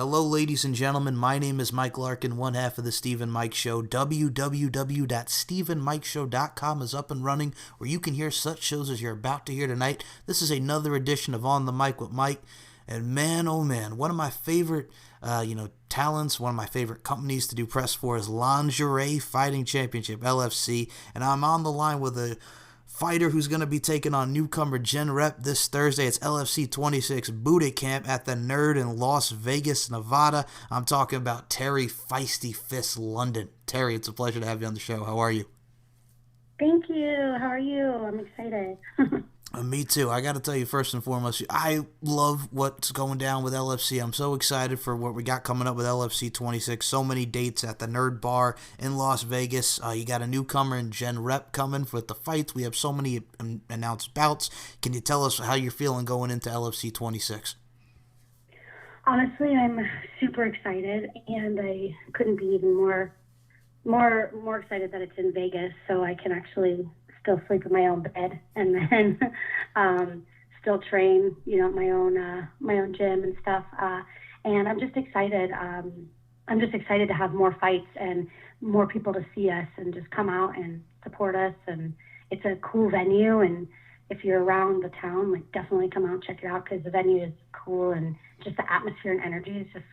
Hello, ladies and gentlemen. My name is Mike Larkin, one half of the Steve and Mike Show. www.steveandmikeshow.com is up and running, where you can hear such shows as you're about to hear tonight. This is another edition of On the Mic with Mike. And man, oh man, one of my favorite, talents, one of my favorite companies to do press for is Lingerie Fighting Championship, LFC. And I'm on the line with a fighter who's going to be taking on newcomer Gen Rep this Thursday. It's LFC 26 Booty Camp at the Nerd in Las Vegas, Nevada. I'm talking about Teri Feisty Fist London. Teri, it's a pleasure to have you on the show. How are you? Thank you. How are you? I'm excited. Me too. I got to tell you, first and foremost, I love what's going down with LFC. I'm so excited for what we got coming up with LFC 26. So many dates at the Nerd Bar in Las Vegas. You got a newcomer in Gen Rep coming with the fights. We have so many announced bouts. Can you tell us how you're feeling going into LFC 26? Honestly, I'm super excited, and I couldn't be even more excited that it's in Vegas, so I can actually still sleep in my own bed and then still train, my own gym and stuff. And I'm just excited. I'm just excited to have more fights and more people to see us and just come out and support us. And it's a cool venue. And if you're around the town, definitely come out and check it out, because the venue is cool and just the atmosphere and energy is just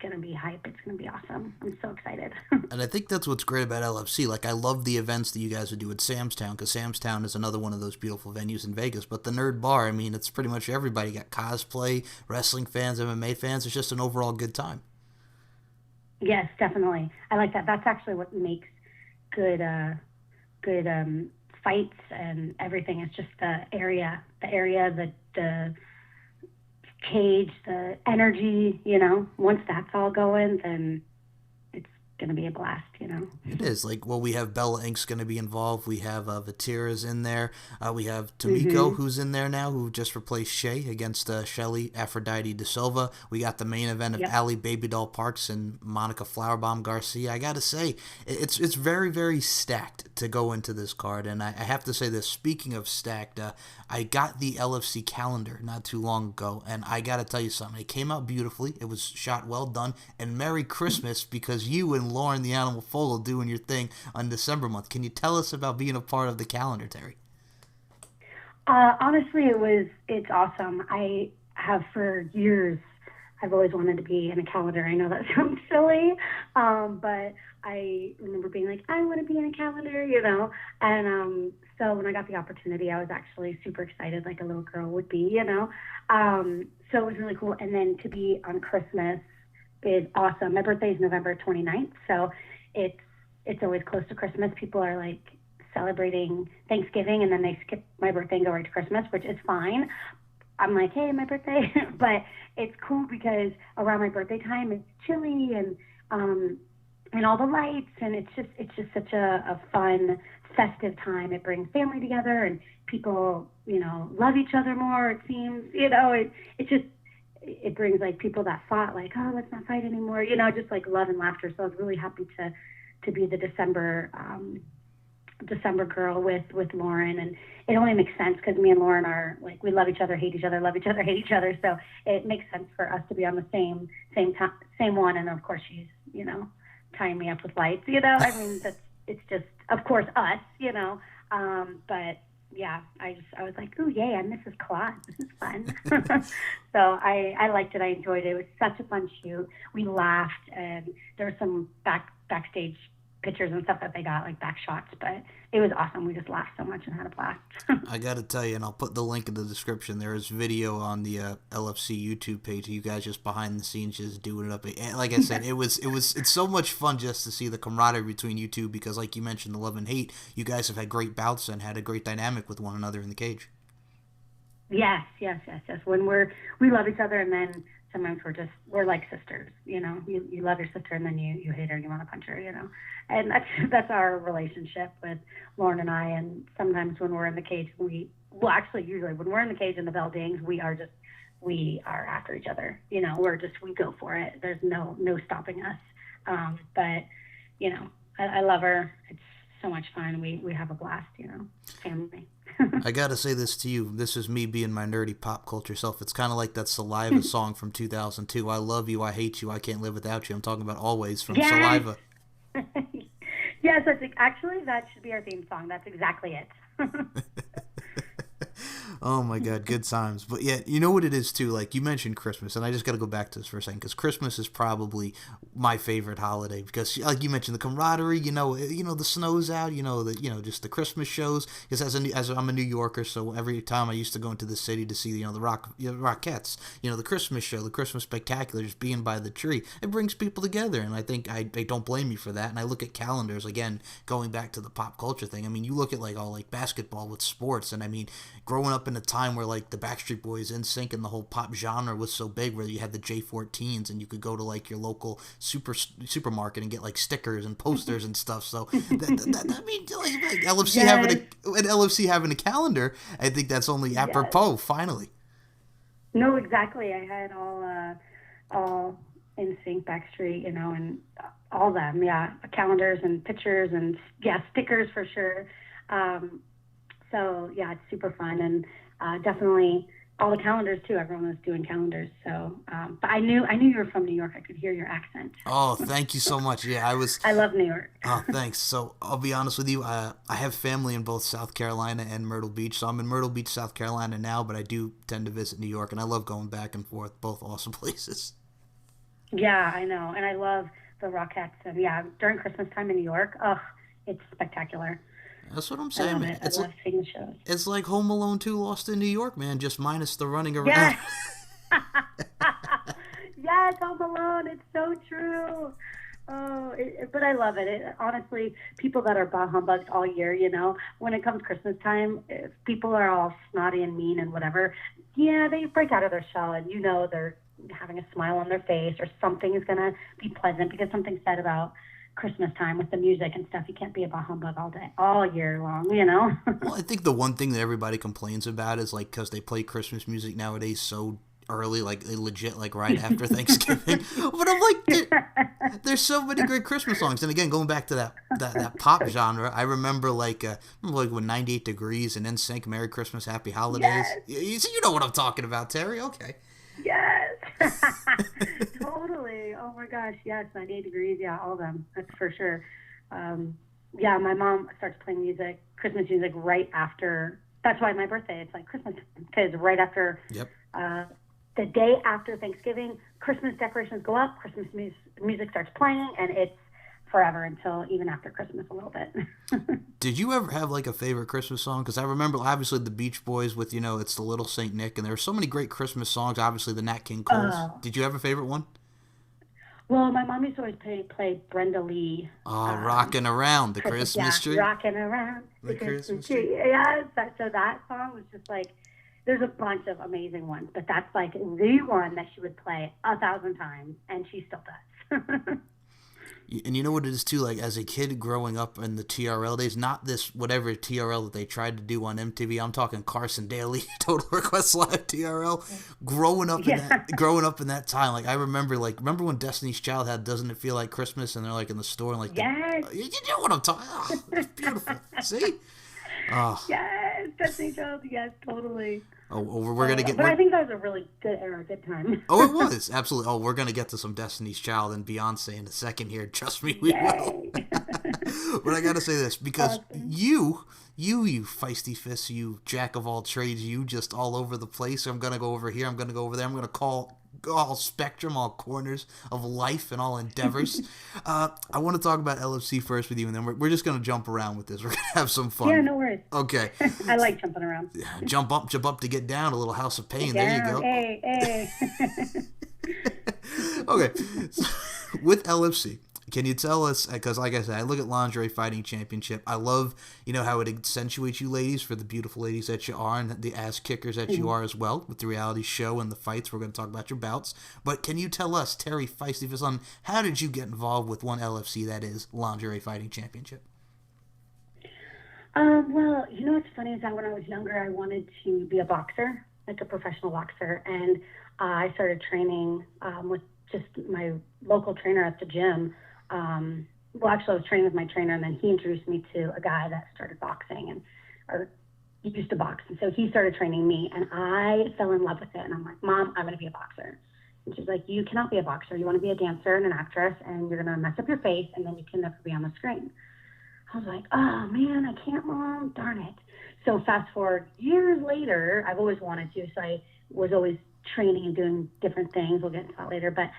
going to be hype. It's going to be awesome. I'm so excited. And I think that's what's great about LFC. I love the events that you guys would do at Sam's Town, because Sam's Town is another one of those beautiful venues in Vegas. But the Nerd Bar, I mean, it's pretty much everybody. You got cosplay, wrestling fans, MMA fans. It's just an overall good time. Yes, definitely. I like that. That's actually what makes good fights and everything. It's just the area, the cage, the energy, once that's all going, then it's going to be a blast. It is. We have Bella Ink's going to be involved. We have Vatira's in there. We have Tomiko, who's in there now, who just replaced Shay against Shelly Aphrodite De Silva. We got the main event of Ali Baby Doll Parks and Monica Flowerbomb Garcia. I got to say, it's very, very stacked to go into this card. And I have to say this, speaking of stacked, I got the LFC calendar not too long ago, and I got to tell you something. It came out beautifully. It was shot well done. And Merry Christmas, because you and Lauren the Animal Fogel doing your thing on December month. Can you tell us about being a part of the calendar, Teri? Honestly, it's awesome. I have for years, I've always wanted to be in a calendar. I know that sounds silly, but I remember being like, I want to be in a calendar, and so when I got the opportunity, I was actually super excited, like a little girl would be, so it was really cool. And then to be on Christmas is awesome. My birthday is November 29th, so it's always close to Christmas. People are like celebrating Thanksgiving, and then they skip my birthday and go right to Christmas, which is fine. I'm like, hey, my birthday, but it's cool because around my birthday time it's chilly and all the lights, and it's just such a fun, festive time. It brings family together, and people love each other more. It seems it brings people that fought, oh, let's not fight anymore, just love and laughter. So I was really happy to be the December girl with Lauren, and it only makes sense because me and Lauren are we love each other, hate each other, love each other, hate each other. So it makes sense for us to be on the same one. And of course she's tying me up with lights. I mean, it's just of course us. But yeah, I was like, ooh, yay, I'm Mrs. Claus. This is fun. So I liked it. I enjoyed it. It was such a fun shoot. We laughed, and there were some backstage pictures and stuff that they got, back shots, but it was awesome. We just laughed so much and had a blast. I gotta tell you, and I'll put the link in the description, there is video on the LFC YouTube page of you guys just behind the scenes just doing it up. And like I said, it's so much fun just to see the camaraderie between you two, because like you mentioned, the love and hate, you guys have had great bouts and had a great dynamic with one another in the cage. Yes. When we love each other, and then sometimes we're like sisters, you love your sister, and then you hate her and you want to punch her, and that's our relationship with Lauren and I. And sometimes when we're in the cage, usually when we're in the cage and the bell dings, we are after each other, we go for it. There's no stopping us. But I love her. It's so much fun. We have a blast, family. I gotta say this to you. This is me being my nerdy pop culture self. It's kind of like that Saliva song from 2002. I love you, I hate you, I can't live without you. I'm talking about Always from Yes. Saliva. Yes, actually that should be our theme song. That's exactly it. Oh my God, good times. But yeah, you know what it is too. Like you mentioned Christmas, and I just got to go back to this for a second because Christmas is probably my favorite holiday because, like you mentioned, the camaraderie. The snow's out. Just the Christmas shows. Because as I'm a New Yorker, so every time I used to go into the city to see the Rockettes, the Christmas show, the Christmas spectacular, just being by the tree, it brings people together, and I think I don't blame you for that. And I look at calendars again, going back to the pop culture thing. I mean, you look at like all like basketball with sports, and I mean, growing up in a time where like the Backstreet Boys, NSYNC, and the whole pop genre was so big, where you had the J14s, and you could go to like your local supermarket and get like stickers and posters and stuff. So I mean, like LFC having Yes. an LFC having a calendar, I think that's only Yes. apropos. Finally. No, exactly. I had all in sync Backstreet, and all them. Yeah, calendars and pictures and yeah, stickers for sure. Um, so yeah, it's super fun and definitely all the calendars too. Everyone was doing calendars. So, but I knew you were from New York. I could hear your accent. Oh, thank you so much. Yeah, I was. I love New York. Oh, thanks. So I'll be honest with you. I have family in both South Carolina and Myrtle Beach. So I'm in Myrtle Beach, South Carolina now, but I do tend to visit New York, and I love going back and forth. Both awesome places. Yeah, I know, and I love the Rockettes. And yeah, during Christmas time in New York, it's spectacular. That's what I'm I saying, love man. it. I love seeing the shows. It's like Home Alone 2 Lost in New York, man, just minus the running around. Yes. Yes, Home Alone. It's so true. Oh, but I love it. Honestly, people that are bah humbugs all year, when it comes Christmas time, if people are all snotty and mean and whatever, yeah, they break out of their shell and they're having a smile on their face or something is going to be pleasant because something's said about Christmas time with the music and stuff. You can't be a bah humbug all day, all year long. Well, I think the one thing that everybody complains about is like because they play Christmas music nowadays so early, like they legit like right after Thanksgiving. But I'm like, there's so many great Christmas songs. And again, going back to that pop genre, I remember like when 98 Degrees and NSYNC, Merry Christmas, Happy Holidays. Yes. You know what I'm talking about, Terry. Okay. Yes. Totally. Oh my gosh. Yes. 98 Degrees. Yeah. All of them. That's for sure. Yeah. My mom starts playing Christmas music right after. That's why my birthday, it's like Christmas because right after, Yep. the day after Thanksgiving, Christmas decorations go up, Christmas music starts playing, and it's forever until even after Christmas a little bit. Did you ever have like a favorite Christmas song? Because I remember obviously the Beach Boys with It's the Little Saint Nick, and there were so many great Christmas songs. Obviously the Nat King Cole's. Did you have a favorite one? Well, my mom used to always play Brenda Lee. Oh, rocking around the Christmas yeah, tree. rocking around the Christmas tree. Yes, so that song was just like. There's a bunch of amazing ones, but that's like the one that she would play 1,000 times, and she still does. And you know what it is too, like as a kid growing up in the TRL days, not this whatever TRL that they tried to do on MTV. I'm talking Carson Daly, Total Request Live TRL. Growing up in that time, like I remember when Destiny's Child had "Doesn't It Feel Like Christmas" and they're like in the store and like yes, you know what I'm talking. Oh, it's beautiful. See. Oh. Yes, Destiny Child. Yes, totally. Oh, we're gonna get. But I think that was a really good era, good time. Oh, it was absolutely. Oh, we're gonna get to some Destiny's Child and Beyonce in a second here. Trust me, we will. But I gotta say this because you feisty fists, you jack of all trades, you just all over the place. I'm gonna go over here. I'm gonna go over there. I'm gonna call all spectrum, all corners of life and all endeavors. I want to talk about LFC first with you, and then we're just going to jump around with this. We're going to have some fun. Yeah, no worries. Okay. I like jumping around. Jump up to get down, a little House of Pain. Down, there you go. Hey. Okay. So, with LFC, can you tell us, because like I said, I look at Lingerie Fighting Championship. I love, how it accentuates you ladies for the beautiful ladies that you are and the ass kickers that you are as well with the reality show and the fights. We're going to talk about your bouts. But can you tell us, Teri Feisty Fist, how did you get involved with one LFC, that is Lingerie Fighting Championship? Well, what's funny is that when I was younger, I wanted to be a boxer, like a professional boxer. And I started training with just my local trainer at the gym. Well, actually, I was training with my trainer, and then he introduced me to a guy that started boxing, or used to box. And so he started training me, and I fell in love with it. And I'm like, Mom, I'm going to be a boxer. And she's like, you cannot be a boxer. You want to be a dancer and an actress, and you're going to mess up your face, and then you can never be on the screen. I was like, oh, man, I can't, Mom. Darn it. So fast forward years later, I've always wanted to. So I was always training and doing different things. We'll get into that later. But,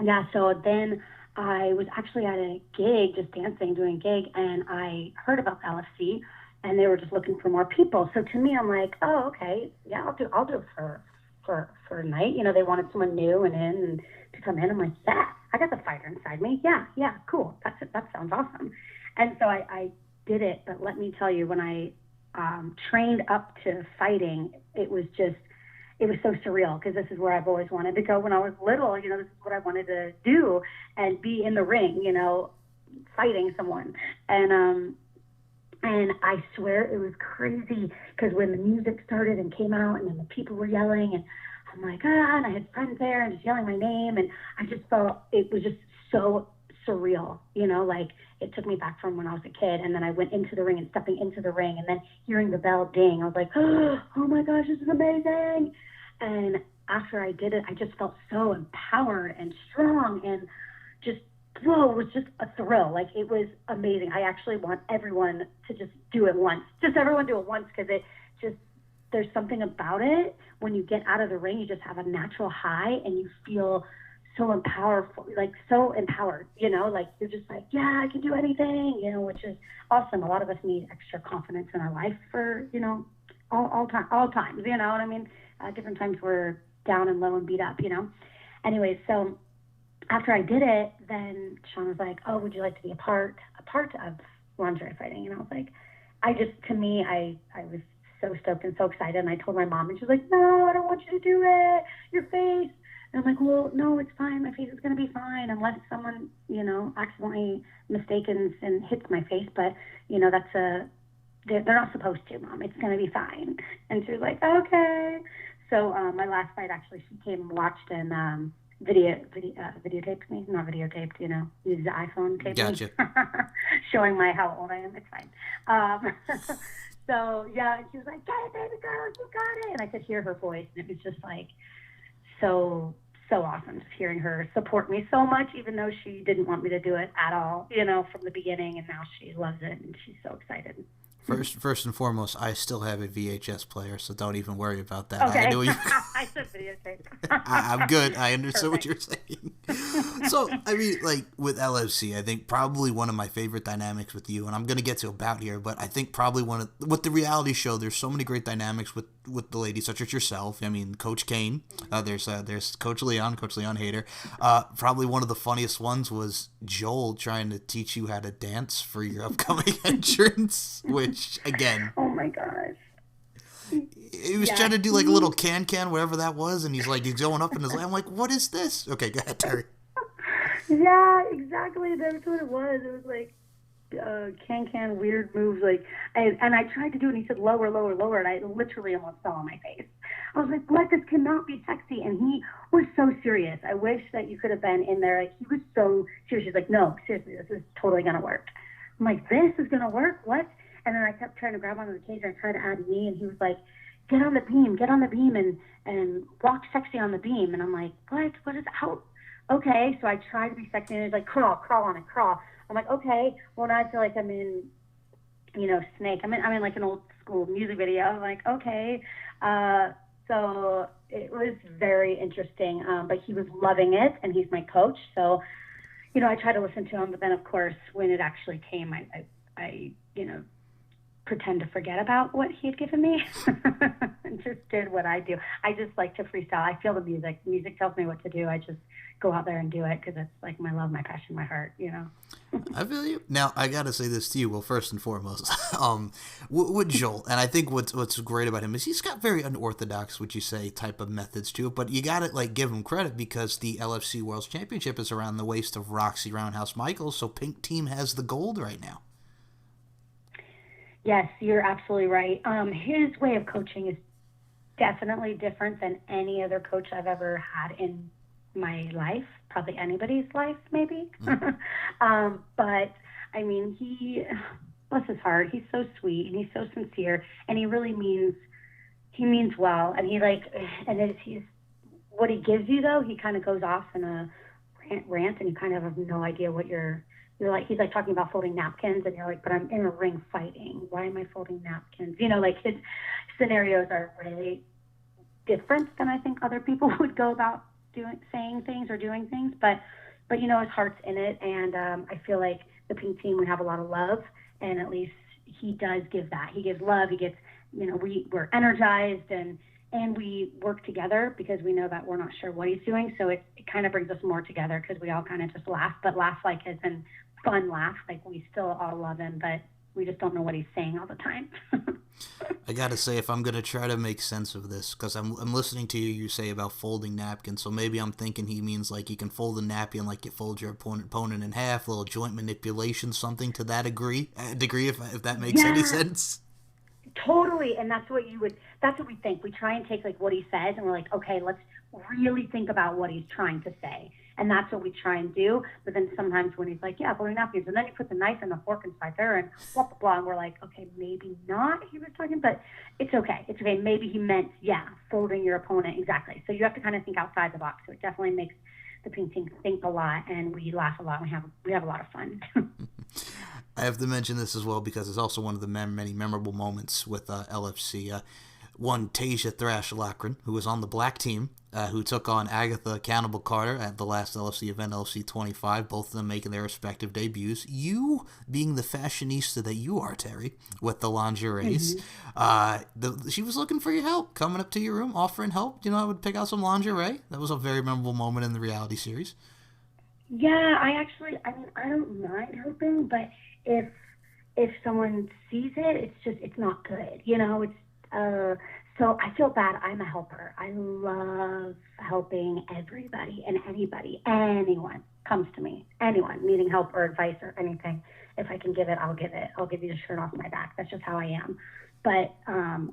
yeah, so then I was actually at a gig, just dancing, doing a gig, and I heard about LFC, and they were just looking for more people. So to me, I'm like, oh, okay, yeah, I'll do it for a night. You know, they wanted someone new and to come in. I'm like, yeah, I got the fighter inside me. Yeah, cool. That sounds awesome. And so I did it. But let me tell you, when I trained up to fighting, it was so surreal, because this is where I've always wanted to go when I was little. You know, this is what I wanted to do, and be in the ring, you know, fighting someone. And I swear it was crazy, because when the music started and came out, and then the people were yelling, and I'm like, and I had friends there and just yelling my name, and I just felt it was just so surreal, you know, like it took me back from when I was a kid. And then I went into the ring, and stepping into the ring, and then hearing the bell ding, I was like, oh my gosh, this is amazing. And after I did it, I just felt so empowered and strong, and just, whoa, it was just a thrill. Like, it was amazing. I actually want everyone to just do it once. Just everyone do it once, because it just, there's something about it. When you get out of the ring, you just have a natural high, and you feel so empowered, like so empowered, you know, like you're just like, yeah, I can do anything, you know, which is awesome. A lot of us need extra confidence in our life for, you know, all times, you know what I mean? Different times we're down and low and beat up, you know. Anyways, so after I did it, then Sean was like, oh, would you like to be a part of lingerie fighting? And I was like, I was so stoked and so excited. And I told my mom, and she was like, no, I don't want you to do it. Your face. And I'm like, well, no, it's fine. My face is going to be fine, unless someone, you know, accidentally mistakes and hits my face. But, you know, they're not supposed to, Mom. It's going to be fine. And she was like, okay. So my last fight, actually, she came and watched and videotaped me. Not videotaped, you know, used the iPhone, taped Gotcha. me. Showing how old I am. It's fine. So, yeah, and she was like, get it, baby girl, you got it. And I could hear her voice, and it was just like so awesome, just hearing her support me so much, even though she didn't want me to do it at all, you know, from the beginning. And now she loves it, and she's so excited. First and foremost, I still have a VHS player, so don't even worry about that. Okay. I knew you. I said videotape. I'm good. I understood what Perfect. you're saying. So, I mean, like, with LFC, I think probably one of my favorite dynamics with you, and I'm going to get to about here, but I think probably with the reality show, there's so many great dynamics with the ladies, such as yourself. I mean, Coach Kane, there's Coach Leon Hader. Probably one of the funniest ones was Joel trying to teach you how to dance for your upcoming entrance, which, again, Oh my gosh. he was trying to do like a little can, whatever that was, and he's going up in his leg. I'm like, what is this? Okay, go ahead, Terry. Yeah, exactly. That's what it was. It was like can weird moves, like, and I tried to do it, and he said lower, and I literally almost fell on my face. I was like, what? This cannot be sexy. And he was so serious. I wish that you could have been in there. Like, he was so serious. He's like, no, seriously, this is totally gonna work. I'm like, this is gonna work? What? And then I kept trying to grab onto the cage, and I tried to add knee, and he was like, get on the beam, and walk sexy on the beam. And I'm like, what is, how? Okay, so I tried to be sexy, and he's like, crawl on it, crawl. I'm like, okay, well, now I feel like I'm in, you know, Snake. I'm in like an old school music video. I'm like, okay. So it was very interesting, but he was loving it, and he's my coach. So, you know, I tried to listen to him, but then, of course, when it actually came, I you know, pretend to forget about what he had given me and just did what I do. I just like to freestyle. I feel the music. Music tells me what to do. I just go out there and do it, because it's like my love, my passion, my heart, you know. I feel you. Now, I got to say this to you. Well, first and foremost, with Joel, and I think what's great about him is he's got very unorthodox, would you say, type of methods to it, but you got to, like, give him credit, because the LFC World Championship is around the waist of Roxy Roundhouse Michaels, so Pink Team has the gold right now. Yes, you're absolutely right. His way of coaching is definitely different than any other coach I've ever had in my life, probably anybody's life, maybe. But I mean, bless his heart, he's so sweet and he's so sincere, and he means well, and he's what he gives you though, he kind of goes off in a rant, and you kind of have no idea what you're like. He's like talking about folding napkins, and you're like, but I'm in a ring fighting. Why am I folding napkins? Like his scenarios are really different than I think other people would go about saying things or doing things, but his heart's in it, and I feel like the pink team, we have a lot of love, and at least he does give that. He gives love. He gets, we're energized, and we work together because we know that we're not sure what he's doing, so it kind of brings us more together because we all kind of just laugh, but laugh like as in fun laugh, like we still all love him, but we just don't know what he's saying all the time. I gotta say, if I'm gonna try to make sense of this, because I'm listening to you say about folding napkins, so maybe I'm thinking he means like you can fold a napkin like you fold your opponent in half, a little joint manipulation, something to that degree, if that makes any sense. Totally, and that's what we think. We try and take like what he says, and we're like, okay, let's really think about what he's trying to say, and that's what we try and do. But then sometimes when he's like, yeah, folding napkins, and then you put the knife and the fork inside there, and blah blah blah, and we're like, okay, maybe not. He was talking, but it's okay. It's okay. Maybe he meant, yeah, folding your opponent, exactly. So you have to kind of think outside the box. So it definitely makes the pink team think a lot, and we laugh a lot. We have a lot of fun. I have to mention this as well because it's also one of the many memorable moments with LFC. One, Tasia Thrash Lochran, who was on the black team, who took on Agatha Cannibal Carter at the last LFC event, LFC 25, both of them making their respective debuts. You, being the fashionista that you are, Teri, with the lingeries, she was looking for your help, coming up to your room, offering help. I would pick out some lingerie. That was a very memorable moment in the reality series. Yeah, I don't mind helping, but if someone sees it, it's not good. So I feel bad. I'm a helper. I love helping everybody and anybody. Anyone comes to me. Anyone needing help or advice or anything. If I can give it, I'll give it. I'll give you the shirt off my back. That's just how I am. But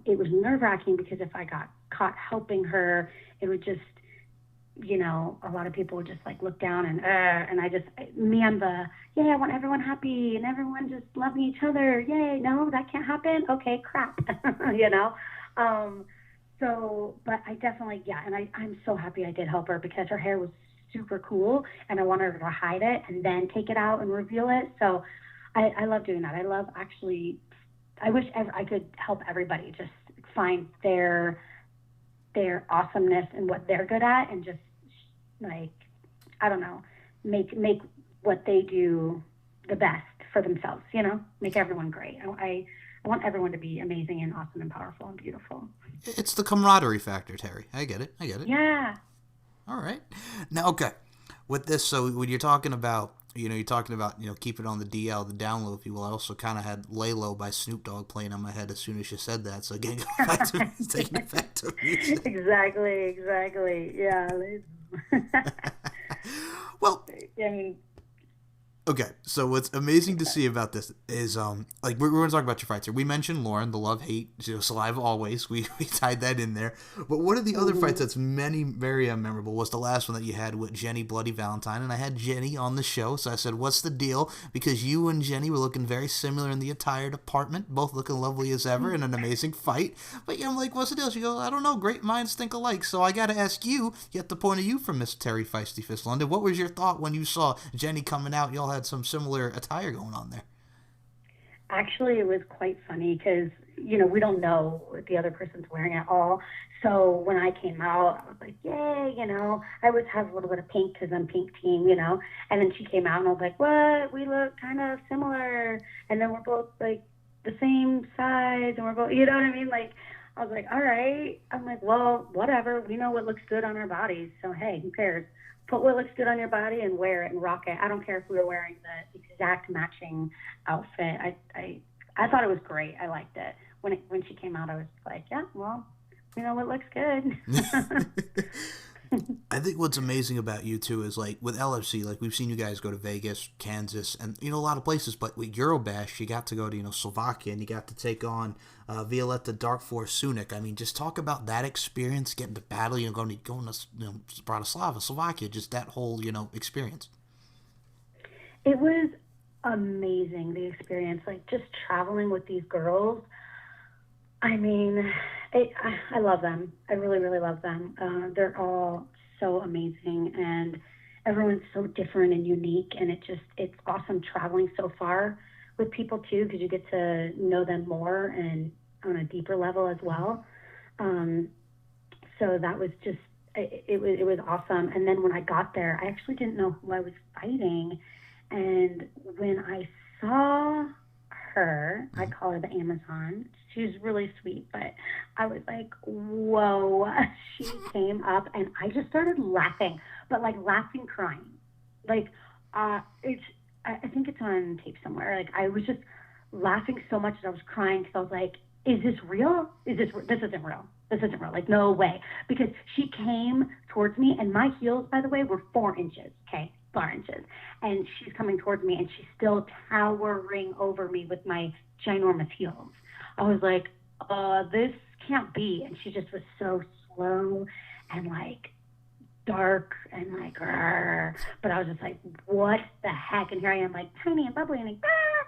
it was nerve-wracking because if I got caught helping her, it would just, a lot of people would just like look down and I'm I want everyone happy and everyone just loving each other. Yay. No, that can't happen. Okay, crap. But I definitely, and I'm so happy I did help her because her hair was super cool and I wanted her to hide it and then take it out and reveal it. So I love doing that. I wish I could help everybody just find their awesomeness and what they're good at and just like, I don't know, make what they do the best for themselves, make everyone great. I want everyone to be amazing and awesome and powerful and beautiful. It's the camaraderie factor, Teri. I get it. Yeah. All right. Now, okay. With this, so when you're talking about, keep it on the DL, the download, if you will, I also kind of had Lay Low by Snoop Dogg playing on my head as soon as you said that. So again, taking it back to music. Exactly. Yeah. Well, okay, so what's amazing to see about this is, like, we're going to talk about your fights here. We mentioned Lauren, the love-hate, saliva always. We tied that in there. But one of the other fights that's very memorable was the last one that you had with Jenny Bloody Valentine. And I had Jenny on the show, so I said, what's the deal? Because you and Jenny were looking very similar in the attire department, both looking lovely as ever in an amazing fight. But I'm like, what's the deal? She goes, I don't know, great minds think alike. So I got to ask you, get the point of view from Miss Teri Feisty Fist London. What was your thought when you saw Jenny coming out? Y'all had some similar attire going on there. Actually, it was quite funny because, we don't know what the other person's wearing at all. So when I came out, I was like, yay, I always have a little bit of pink because I'm pink team, And then she came out and I was like, what? We look kind of similar. And then we're both like the same size and we're both, you know what I mean? Like, I was like, all right. I'm like, well, whatever. We know what looks good on our bodies. So, hey, who cares? Put what looks good on your body and wear it and rock it. I don't care if we were wearing the exact matching outfit. I thought it was great. I liked it. When she came out, I was like, yeah, well, we know what looks good. I think what's amazing about you, too, is, like, with LFC, like, we've seen you guys go to Vegas, Kansas, and, a lot of places, but with Eurobash, you got to go to, Slovakia, and you got to take on Violetta Dark Force Sunik. I mean, just talk about that experience, getting to battle, going to Bratislava, Slovakia, just that whole, experience. It was amazing, the experience. Like just traveling with these girls. I mean, I love them. I really, really love them. They're all so amazing, and everyone's so different and unique. And it's awesome traveling so far with people too, because you get to know them more and on a deeper level as well. Um, so that was just it was awesome. And then when I got there, I actually didn't know who I was fighting, and when I saw her, I call her the Amazon. She's really sweet, but I was like, whoa. She came up and I just started laughing, but like laughing, crying. Like, it's, I think it's on tape somewhere. Like, I was just laughing so much that I was crying because I was like, is this real? This isn't real. This isn't real. Like, no way. Because she came towards me, and my heels, by the way, were 4 inches. Okay, 4 inches. And she's coming towards me, and she's still towering over me with my ginormous heels. I was like, this can't be. And she just was so slow and like dark and like, "Grr." But I was just like, what the heck? And here I am, like tiny and bubbly, and like, ah!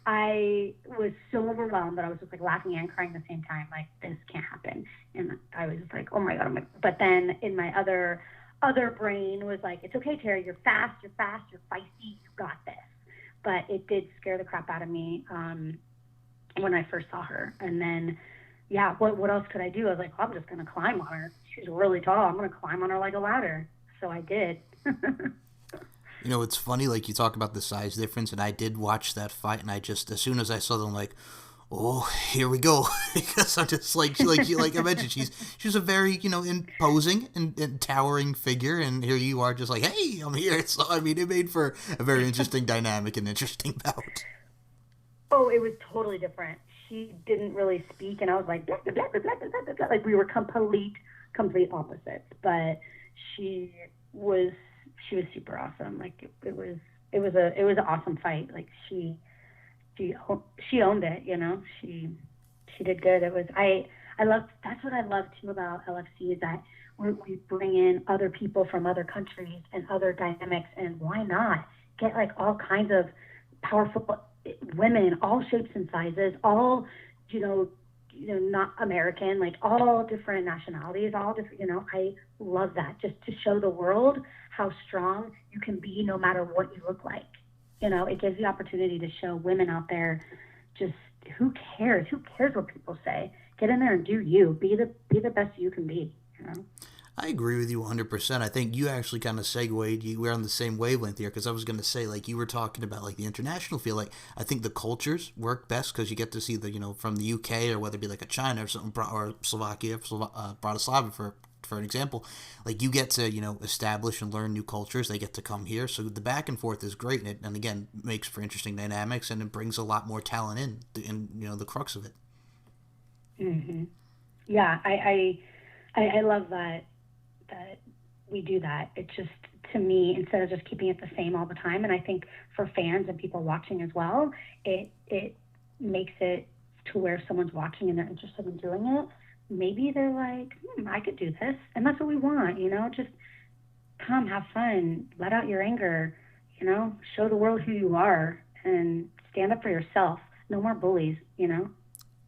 I was so overwhelmed that I was just like laughing and crying at the same time. Like, this can't happen. And I was just like, oh my God. But then in my other brain was like, it's okay, Terry, you're fast, you're feisty, you got this. But it did scare the crap out of me when I first saw her. And then, yeah, what else could I do? I was like, well, I'm just going to climb on her. She's really tall. I'm going to climb on her like a ladder. So I did. You know, it's funny, like you talk about the size difference, and I did watch that fight, and as soon as I saw them, like, oh, here we go, because I'm just like I mentioned, she's a very imposing and towering figure, and here you are, just like, hey, I'm here. So I mean, it made for a very interesting dynamic and interesting bout. Oh, it was totally different. She didn't really speak, and I was like, blah, blah, blah, blah, blah, blah, blah. Like we were complete opposites. But she was she was super awesome. Like it was an awesome fight. Like she she owned it. She did good. I love that's what I love too about LFC is that we bring in other people from other countries and other dynamics, and why not get like all kinds of powerful women, all shapes and sizes, all you know, not American, like all different nationalities, all different. I love that just to show the world how strong you can be, no matter what you look like. It gives the opportunity to show women out there. Just who cares? Who cares what people say? Get in there and do you. Be the best you can be. I agree with you 100%. I think you actually kind of segued. We're on the same wavelength here because I was going to say, like, you were talking about, like, the international feel. Like, I think the cultures work best because you get to see from the UK or whether it be like a China or something, or Slovakia, Bratislava, for an example. Like, you get to, establish and learn new cultures. They get to come here. So the back and forth is great. And again, makes for interesting dynamics, and it brings a lot more talent in the crux of it. Mm-hmm. Yeah, I love that we do that. It just, to me, instead of just keeping it the same all the time, and I think for fans and people watching as well, it makes it to where someone's watching and they're interested in doing it. Maybe they're like, I could do this, and that's what we want. Just come, have fun, let out your anger. Show the world who you are, and stand up for yourself. No more bullies.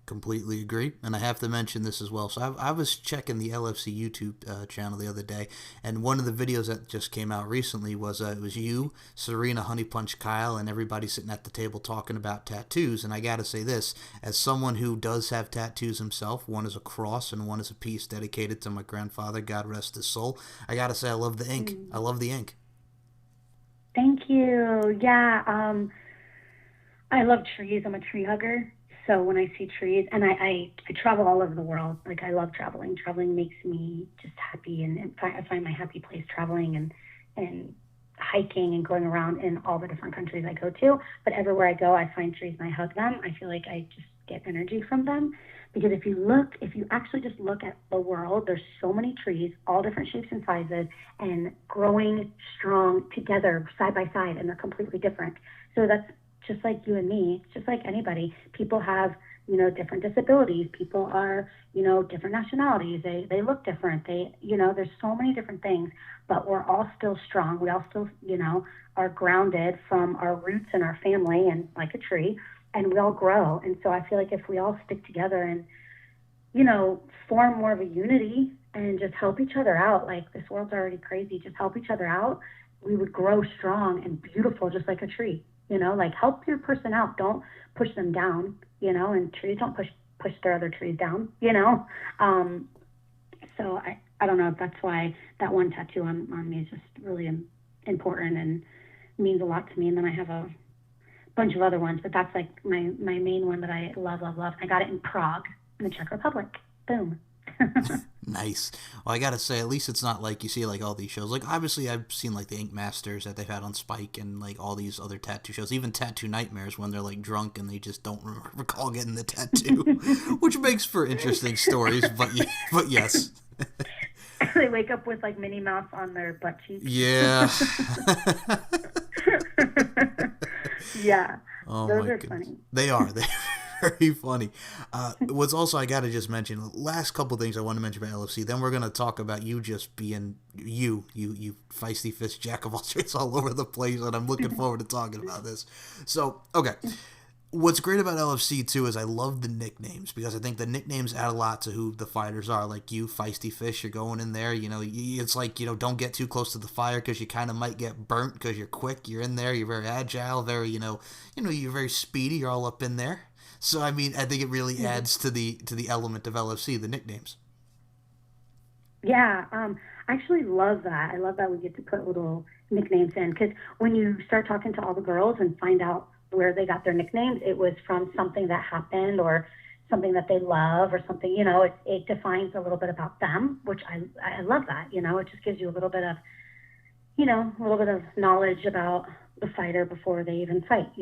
Completely agree, and I have to mention this as well. So I was checking the LFC YouTube channel the other day, and one of the videos that just came out recently was it was you, Serena, Honey Punch Kyle, and everybody sitting at the table talking about tattoos. And I gotta say this, as someone who does have tattoos himself, one is a cross and one is a piece dedicated to my grandfather, God rest his soul. I gotta say I love the ink. I love the ink. Thank you. Yeah, I love trees. I'm a tree hugger. So when I see trees, and I travel all over the world. Like I love traveling. Traveling makes me just happy, and I find my happy place traveling and hiking and going around in all the different countries I go to. But everywhere I go, I find trees and I hug them. I feel like I just get energy from them. Because if you actually just look at the world, there's so many trees, all different shapes and sizes, and growing strong together, side by side, and they're completely different. So that's just like you and me, just like anybody. People have different disabilities. People are, different nationalities. They look different. There's so many different things, but we're all still strong. We all still, are grounded from our roots and our family and like a tree, and we all grow. And so I feel like if we all stick together and, form more of a unity and just help each other out, like this world's already crazy, just help each other out, we would grow strong and beautiful, just like a tree. Like help your person out. Don't push them down, and trees don't push their other trees down, So I don't know if that's why that one tattoo on me is just really important and means a lot to me. And then I have a bunch of other ones, but that's like my main one that I love, love, love. I got it in Prague, in the Czech Republic. Boom. Nice. Well, I gotta say, at least it's not like you see like all these shows. Like obviously, I've seen like the Ink Masters that they've had on Spike and like all these other tattoo shows, even Tattoo Nightmares when they're like drunk and they just don't recall getting the tattoo, which makes for interesting stories. But yes. They wake up with like Minnie Mouse on their butt cheeks. Yeah. Yeah. Oh, those my are goodness. funny. They are. They're very funny. What's also, I got to just mention, last couple things I want to mention about LFC. Then we're going to talk about you just being you feisty fist jack of all trades all over the place, and I'm looking forward to talking about this. So, okay. What's great about LFC, too, is I love the nicknames, because I think the nicknames add a lot to who the fighters are. Like you, Feisty Fish, you're going in there, it's like, don't get too close to the fire because you kind of might get burnt because you're quick, you're in there, you're very agile, very, you're very speedy, you're all up in there. So, I mean, I think it really adds to the element of LFC, the nicknames. Yeah, I actually love that. I love that we get to put little nicknames in, because when you start talking to all the girls and find out where they got their nicknames, it was from something that happened or something that they love or something, it defines a little bit about them, which I love that, it just gives you a little bit of, knowledge about the fighter before they even fight,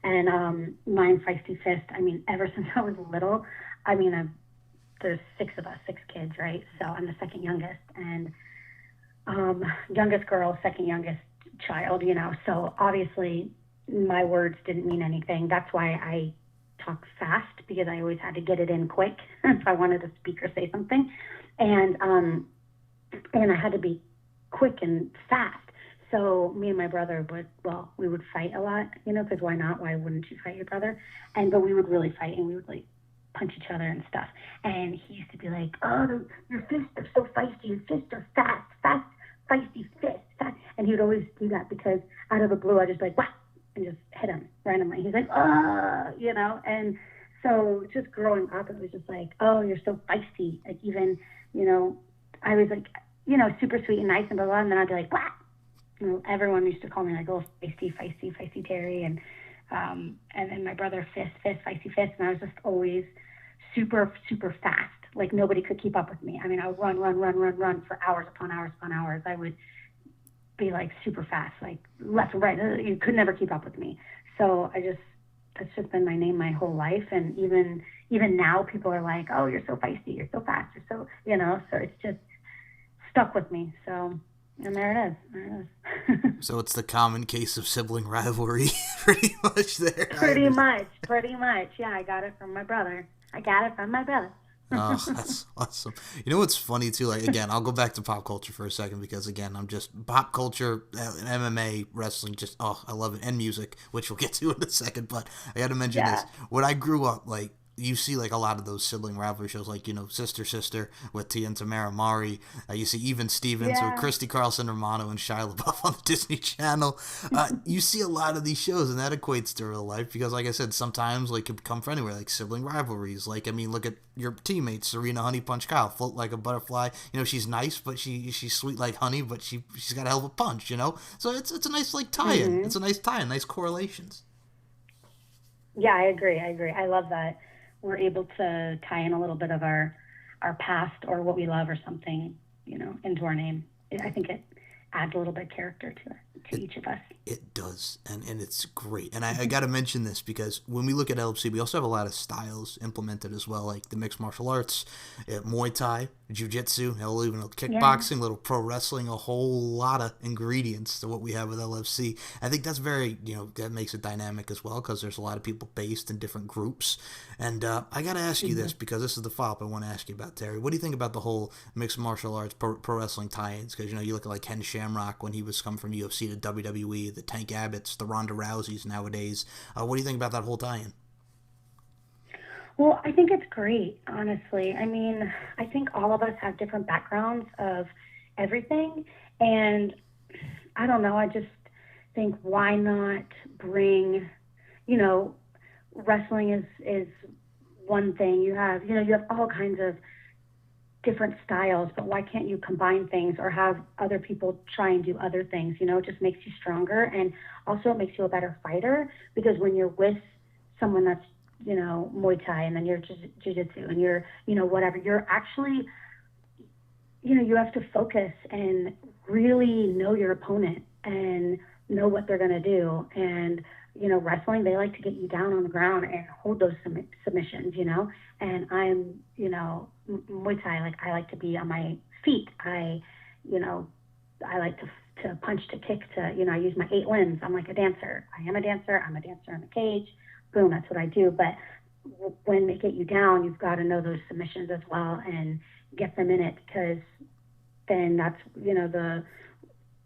and mine, Feisty Fist, I mean, ever since I was little, there's 6 of us, 6 kids, right? So I'm the second youngest, and youngest girl, second youngest child, so obviously my words didn't mean anything. That's why I talk fast, because I always had to get it in quick if I wanted to speak or say something. And I had to be quick and fast. So me and my brother we would fight a lot, because why not? Why wouldn't you fight your brother? But we would really fight, and we would like punch each other and stuff. And he used to be like, oh, your fists are so feisty. Your fists are fast, feisty fist. Fast. And he would always do that, because out of the blue, I'd just be like, whack, and just hit him randomly. He's like, and so just growing up, it was just like, oh, you're so feisty. Like even, I was like, super sweet and nice and blah, blah, and then I'd be like, whack. Everyone used to call me like, oh, feisty Teri, and then my brother, fist, feisty fist, and I was just always super, super fast. Like nobody could keep up with me. I mean, I would run for hours upon hours upon hours. I would be like super fast, like left and right. You could never keep up with me. So that's just been my name my whole life. And even now people are like, oh, you're so feisty, you're so fast, you're so, so it's just stuck with me. So, and there it is. So it's the common case of sibling rivalry, pretty much there. Pretty much. Yeah, I got it from my brother. Oh, that's awesome. You know what's funny too? Like again, I'll go back to pop culture for a second, because again, I'm just pop culture, MMA, wrestling. Just I love it, and music, which we'll get to in a second. But I got to mention this: when I grew up, like you see like a lot of those sibling rivalry shows, like Sister with Tia and Tamara Mari. You see Even Stevens with Christy Carlson Romano and Shia LaBeouf on the Disney Channel. You see a lot of these shows, and that equates to real life, because like I said, sometimes like it can come from anywhere, like sibling rivalries. Like, I mean, look at your teammates, Serena Honey Punch Kyle, float like a butterfly. She's nice, but she's sweet like honey, but she's got a hell of a punch. So it's a nice like tie-in. Mm-hmm. It's a nice tie-in, nice correlations. Yeah, I agree. I love that we're able to tie in a little bit of our past or what we love or something, into our name. I think it adds a little bit of character to it. to each of us. It does, and it's great. And I got to mention this because when we look at LFC, we also have a lot of styles implemented as well, like the mixed martial arts, Muay Thai, Jiu-Jitsu, hell, even kickboxing, little pro wrestling, a whole lot of ingredients to what we have with LFC. I think that's very, that makes it dynamic as well because there's a lot of people based in different groups. And I got to ask you this because this is the follow-up I want to ask you about, Terry. What do you think about the whole mixed martial arts, pro wrestling tie-ins? Because, you look at like Ken Shamrock when he was come from UFC to WWE, the Tank Abbotts, the Ronda Rouseys nowadays. What do you think about that whole tie-in? Well, I think it's great, honestly. I mean, I think all of us have different backgrounds of everything. And I don't know, I just think why not bring, wrestling is one thing. You have all kinds of different styles, but why can't you combine things or have other people try and do other things? It just makes you stronger, and also it makes you a better fighter, because when you're with someone that's Muay Thai, and then you're Jiu-Jitsu, and you're whatever, you're actually you have to focus and really know your opponent and know what they're going to do. And wrestling, they like to get you down on the ground and hold those submissions, and I'm Muay Thai, like I like to be on my feet. I like to punch, to kick, to I use my 8 limbs. I'm like a dancer. I am a dancer. I'm a dancer in the cage. Boom, that's what I do. But when they get you down, you've got to know those submissions as well and get them in it, because then that's the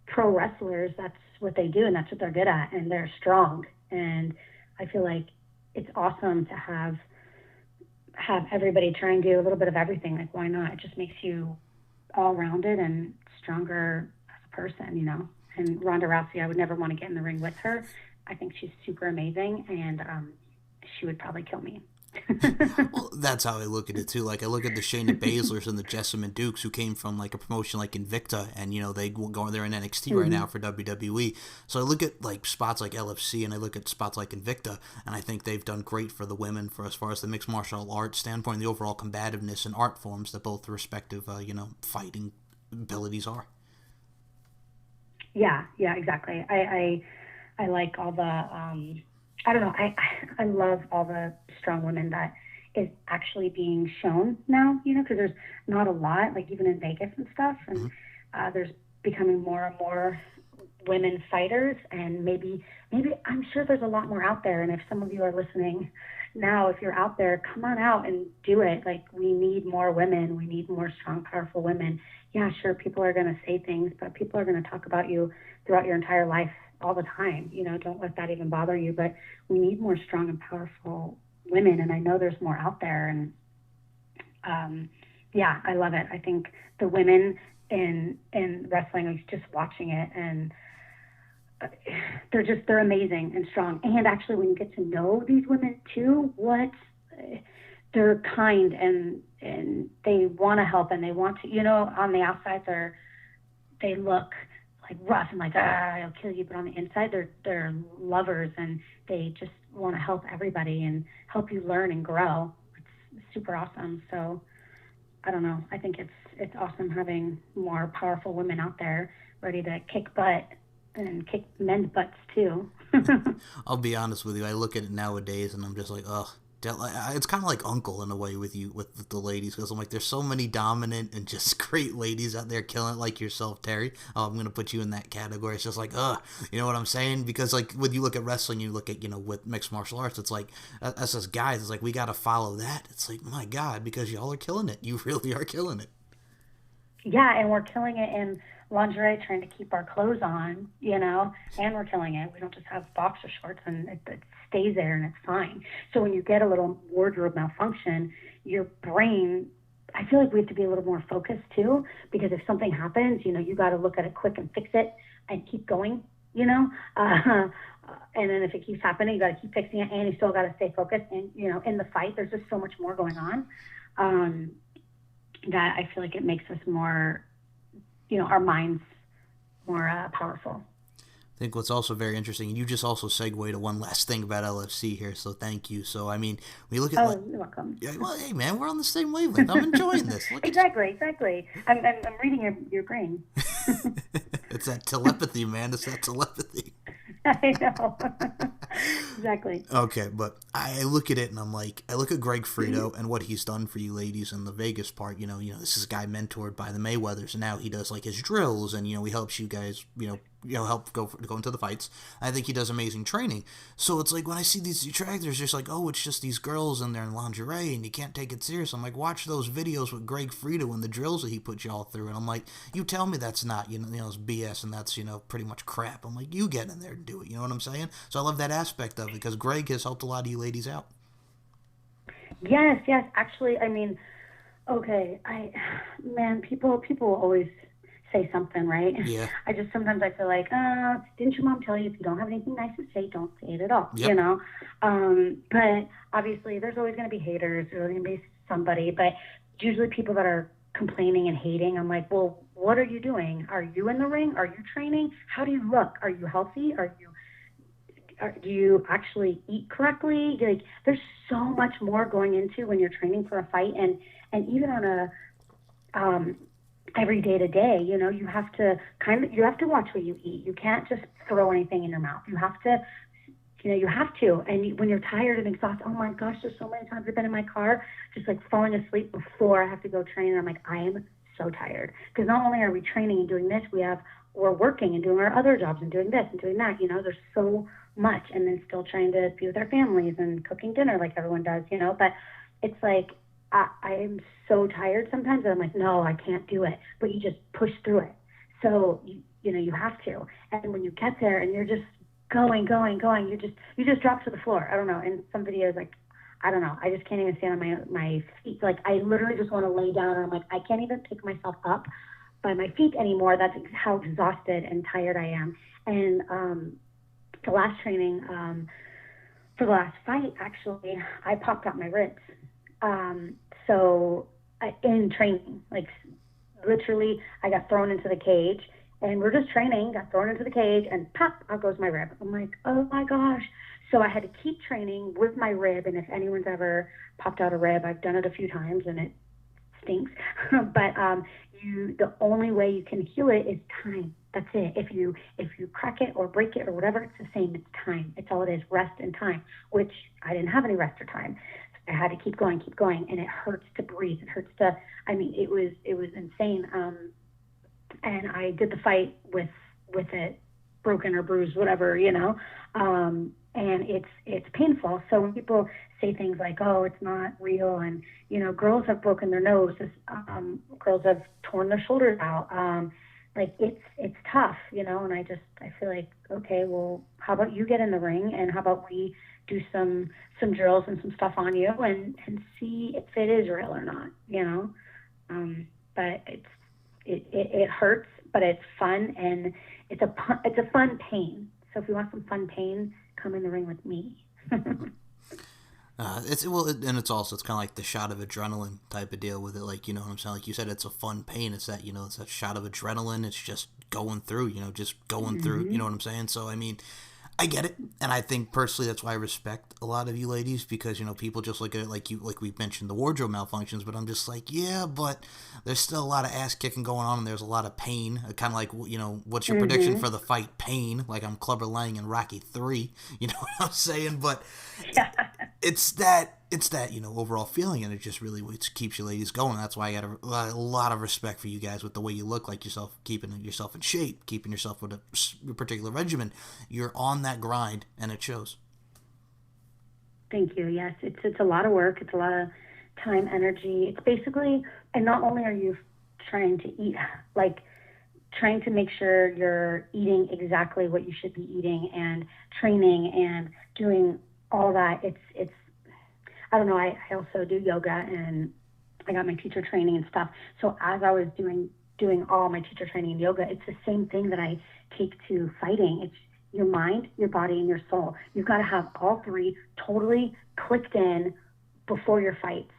pro wrestlers, that's what they do, and that's what they're good at, and they're strong. And I feel like it's awesome to have everybody try and do a little bit of everything. Like, why not? It just makes you all rounded and stronger as a person, And Ronda Rousey, I would never want to get in the ring with her. I think she's super amazing, and she would probably kill me. Well, that's how I look at it too. Like, I look at the Shayna Baszlers and the Jessamine Dukes, who came from like a promotion like Invicta, and they go there in NXT right now for WWE. So I look at like spots like LFC, and I look at spots like Invicta, and I think they've done great for the women, for as far as the mixed martial arts standpoint, the overall combativeness and art forms that both the respective fighting abilities are. Yeah, exactly. I like all the I don't know. I love all the strong women that is actually being shown now, because there's not a lot, like even in Vegas and stuff. And there's becoming more and more women fighters. And maybe I'm sure there's a lot more out there. And if some of you are listening now, if you're out there, come on out and do it. Like, we need more women. We need more strong, powerful women. Yeah, sure, people are going to say things, but people are going to talk about you throughout your entire life all the time. Don't let that even bother you. But we need more strong and powerful women, and I know there's more out there. And yeah, I love it. I think the women in wrestling, I was just watching it, and they're amazing and strong. And actually, when you get to know these women too, they're kind, and they want to help, and they want to, on the outside they look like rough and like, I'll kill you, but on the inside they're lovers, and they just want to help everybody and help you learn and grow. It's super awesome. So I don't know, I think it's awesome having more powerful women out there ready to kick butt and kick men's butts too. I'll be honest with you, I look at it nowadays and I'm just like, ugh. It's kind of like Uncle in a way with the ladies, because I'm like, there's so many dominant and just great ladies out there killing it, like yourself, Terry. I'm gonna put you in that category. It's just like, you know what I'm saying? Because like when you look at wrestling, you look at with mixed martial arts, it's like us as guys, it's like we gotta follow that. It's like, my God, because y'all are killing it. You really are killing it. Yeah, and we're killing it in lingerie, trying to keep our clothes on, and we're killing it. We don't just have boxer shorts and it stays there and it's fine. So when you get a little wardrobe malfunction, your brain, I feel like we have to be a little more focused too, because if something happens, you got to look at it quick and fix it and keep going, and then if it keeps happening, you got to keep fixing it, and you still got to stay focused. And, in the fight, there's just so much more going on that I feel like it makes us more, our minds more powerful. I think what's also very interesting, and you just also segued to one last thing about LFC here, so thank you. So, I mean, we look at... you're welcome. Yeah, well, hey, man, we're on the same wavelength. I'm enjoying this. Exactly. I'm reading your brain. It's that telepathy, man. It's that telepathy. I know. Exactly. Okay, but I look at it and I'm like, I look at Greg Frito and what he's done for you ladies in the Vegas part. This is a guy mentored by the Mayweathers, and now he does like his drills, and he helps you guys, help go into the fights. I think he does amazing training. So it's like when I see these detractors, just like, oh, it's just these girls in their lingerie, and you can't take it serious. I'm like, watch those videos with Greg Frito and the drills that he put y'all through, and I'm like, you tell me that's not, it's BS and that's pretty much crap. I'm like, you get in there and do it. You know what I'm saying? So I love that aspect of it because Greg has helped a lot of you ladies out. Yes, yes. Actually, I mean, okay, man, people will always say something, right? Yeah. I just sometimes I feel like, didn't your mom tell you if you don't have anything nice to say, don't say it at all, Yep. But obviously, there's always going to be haters. There's always going to be somebody, but usually people that are complaining and hating, I'm like, well, what are you doing? Are you in the ring? Are you training? How do you look? Are you healthy? Do you actually eat correctly? Like, there's so much more going into when you're training for a fight, and even on a every day to day, you have to watch what you eat. You can't just throw anything in your mouth. You have to. You have to. And when you're tired and exhausted, oh my gosh, there's so many times I've been in my car just like falling asleep before I have to go train. And I'm like, I am so tired. Because not only are we training and doing this, we're working and doing our other jobs and doing this and doing that. There's so much. And then still trying to be with our families and cooking dinner like everyone does, But it's like, I am so tired sometimes that I'm like, no, I can't do it. But you just push through it. So, you have to. And when you get there and you're just going, you just drop to the floor. I don't know. In some videos, like, I don't know. I just can't even stand on my feet. Like, I literally just want to lay down, and I'm like, I can't even pick myself up by my feet anymore. That's how exhausted and tired I am. And the last training, for the last fight, actually, I popped out my ribs. In training, like, literally, I got thrown into the cage. And we're just training, got thrown into the cage, and pop, out goes my rib. I'm like, oh my gosh. So I had to keep training with my rib. And if anyone's ever popped out a rib, I've done it a few times, and it stinks. But the only way you can heal it is time. That's it. If you crack it or break it or whatever, it's the same. It's time. It's all it is, rest and time, which I didn't have any rest or time. I had to keep going, and it hurts to breathe. It hurts to, it was insane. And I did the fight with it broken or bruised, whatever, and it's painful. So when people say things like, oh, it's not real, and, girls have broken their noses, girls have torn their shoulders out, like, it's tough, and I feel like, okay, well, how about you get in the ring, and how about we do some drills and some stuff on you and see if it is real or not, but it hurts, but it's fun, and it's a fun pain. So if you want some fun pain, come in the ring with me. It's kind of like the shot of adrenaline type of deal with it. Like, you know what I'm saying? Like you said, it's a fun pain. It's that, it's that shot of adrenaline. It's just going through, just going through, you know what I'm saying? So, I get it, and I think personally that's why I respect a lot of you ladies, because people just look at it like we mentioned the wardrobe malfunctions, but I'm just like, yeah, but there's still a lot of ass kicking going on, and there's a lot of pain. Kind of like, what's your prediction for the fight? Pain, like I'm Clubber Lang in Rocky 3. You know what I'm saying? But yeah. it's that overall feeling, and it just really keeps you ladies going. That's why I got a lot of respect for you guys with the way you look like yourself, keeping yourself in shape, keeping yourself with a particular regimen. You're on that grind, and it shows. Thank you. Yes, it's a lot of work. It's a lot of time, energy. It's basically, and not only are you trying to eat, like trying to make sure you're eating exactly what you should be eating, and training and doing all that. It's I don't know. I also do yoga, and I got my teacher training and stuff. So as I was doing all my teacher training and yoga, it's the same thing that I take to fighting. It's your mind, your body, and your soul. You've got to have all three totally clicked in before your fights.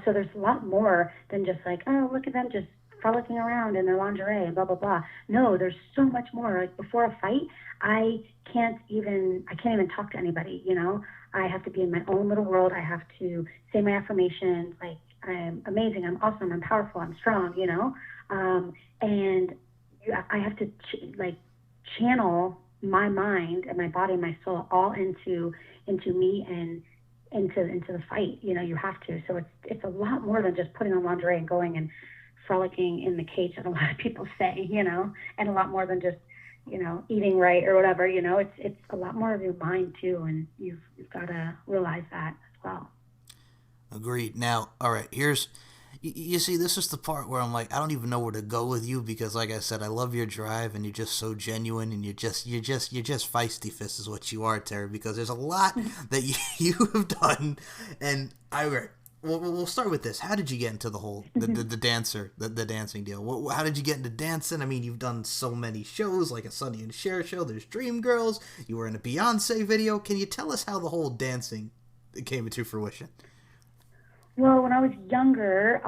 So there's a lot more than just like, oh, look at them just frolicking around in their lingerie and blah, blah, blah. No, there's so much more. Like before a fight, I can't even talk to anybody, I have to be in my own little world. I have to say my affirmations, like I'm amazing, I'm awesome, I'm powerful, I'm strong, and I have to like channel my mind and my body and my soul all into me and into the fight. You have to. So it's a lot more than just putting on lingerie and going and frolicking in the cage that a lot of people say, and a lot more than just eating right or whatever. It's a lot more of your mind too, and you've got to realize that as well. Agreed. Now, all right, you see, this is the part where I'm like, I don't even know where to go with you because, like I said, I love your drive and you're just so genuine and you're just feisty fist is what you are, Teri. Because there's a lot that you have done, and we'll start with this. How did you get into the whole the dancing deal? How did you get into dancing? I mean, you've done so many shows, like a Sonny and Cher show. There's Dream Girls. You were in a Beyonce video. Can you tell us how the whole dancing came into fruition? Well, when I was younger,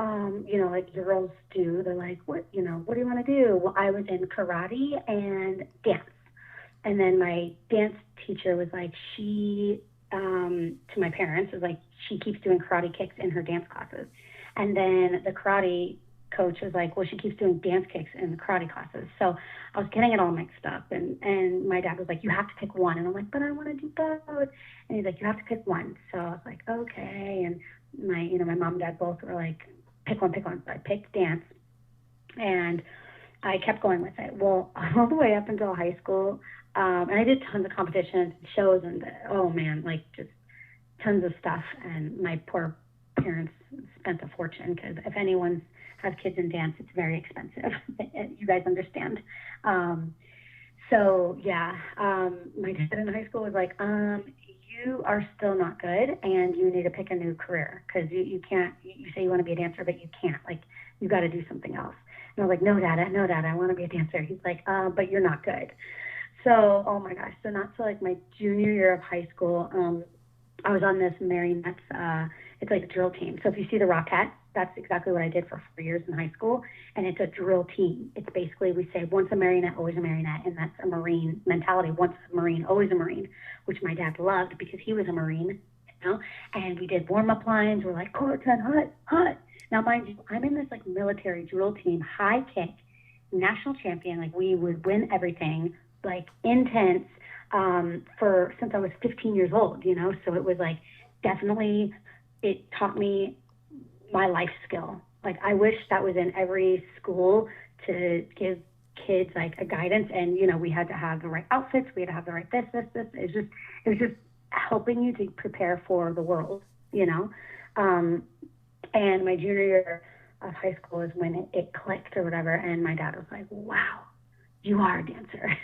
like girls do, they're like, what do you want to do? Well, I was in karate and dance. And then my dance teacher was like, to my parents, was like, she keeps doing karate kicks in her dance classes. And then the karate coach was like, well, she keeps doing dance kicks in the karate classes. So I was getting it all mixed up. And my dad was like, you have to pick one. And I'm like, but I want to do both. And he's like, you have to pick one. So I was like, okay. And my mom and dad both were like, pick one. So I picked dance, and I kept going with it. Well, all the way up until high school, and I did tons of competitions, shows, and oh man, like just tons of stuff. And my poor parents spent a fortune because if anyone has kids in dance, it's very expensive. You guys understand. So yeah, my dad in high school was like, you are still not good and you need to pick a new career because you can't, you say you want to be a dancer, but you can't, like, you got to do something else. And I was like, no, Dad, I want to be a dancer. He's like, but you're not good. So, oh my gosh. So not till like my junior year of high school, I was on this marionettes, it's like a drill team. So if you see the Rockettes, that's exactly what I did for 4 years in high school. And it's a drill team. It's basically, we say once a marionette, always a marionette. And that's a Marine mentality. Once a Marine, always a Marine, which my dad loved because he was a Marine, and we did warm-up lines. We're like, core 10, hut. Now, mind you, I'm in this like military drill team, high kick, national champion. Like we would win everything, like intense, since I was 15 years old, So it was like, definitely, it taught me my life skill. Like I wish that was in every school to give kids like a guidance, and we had to have the right outfits, we had to have the right this. It was just helping you to prepare for the world, and my junior year of high school is when it clicked or whatever, and my dad was like, wow, you are a dancer.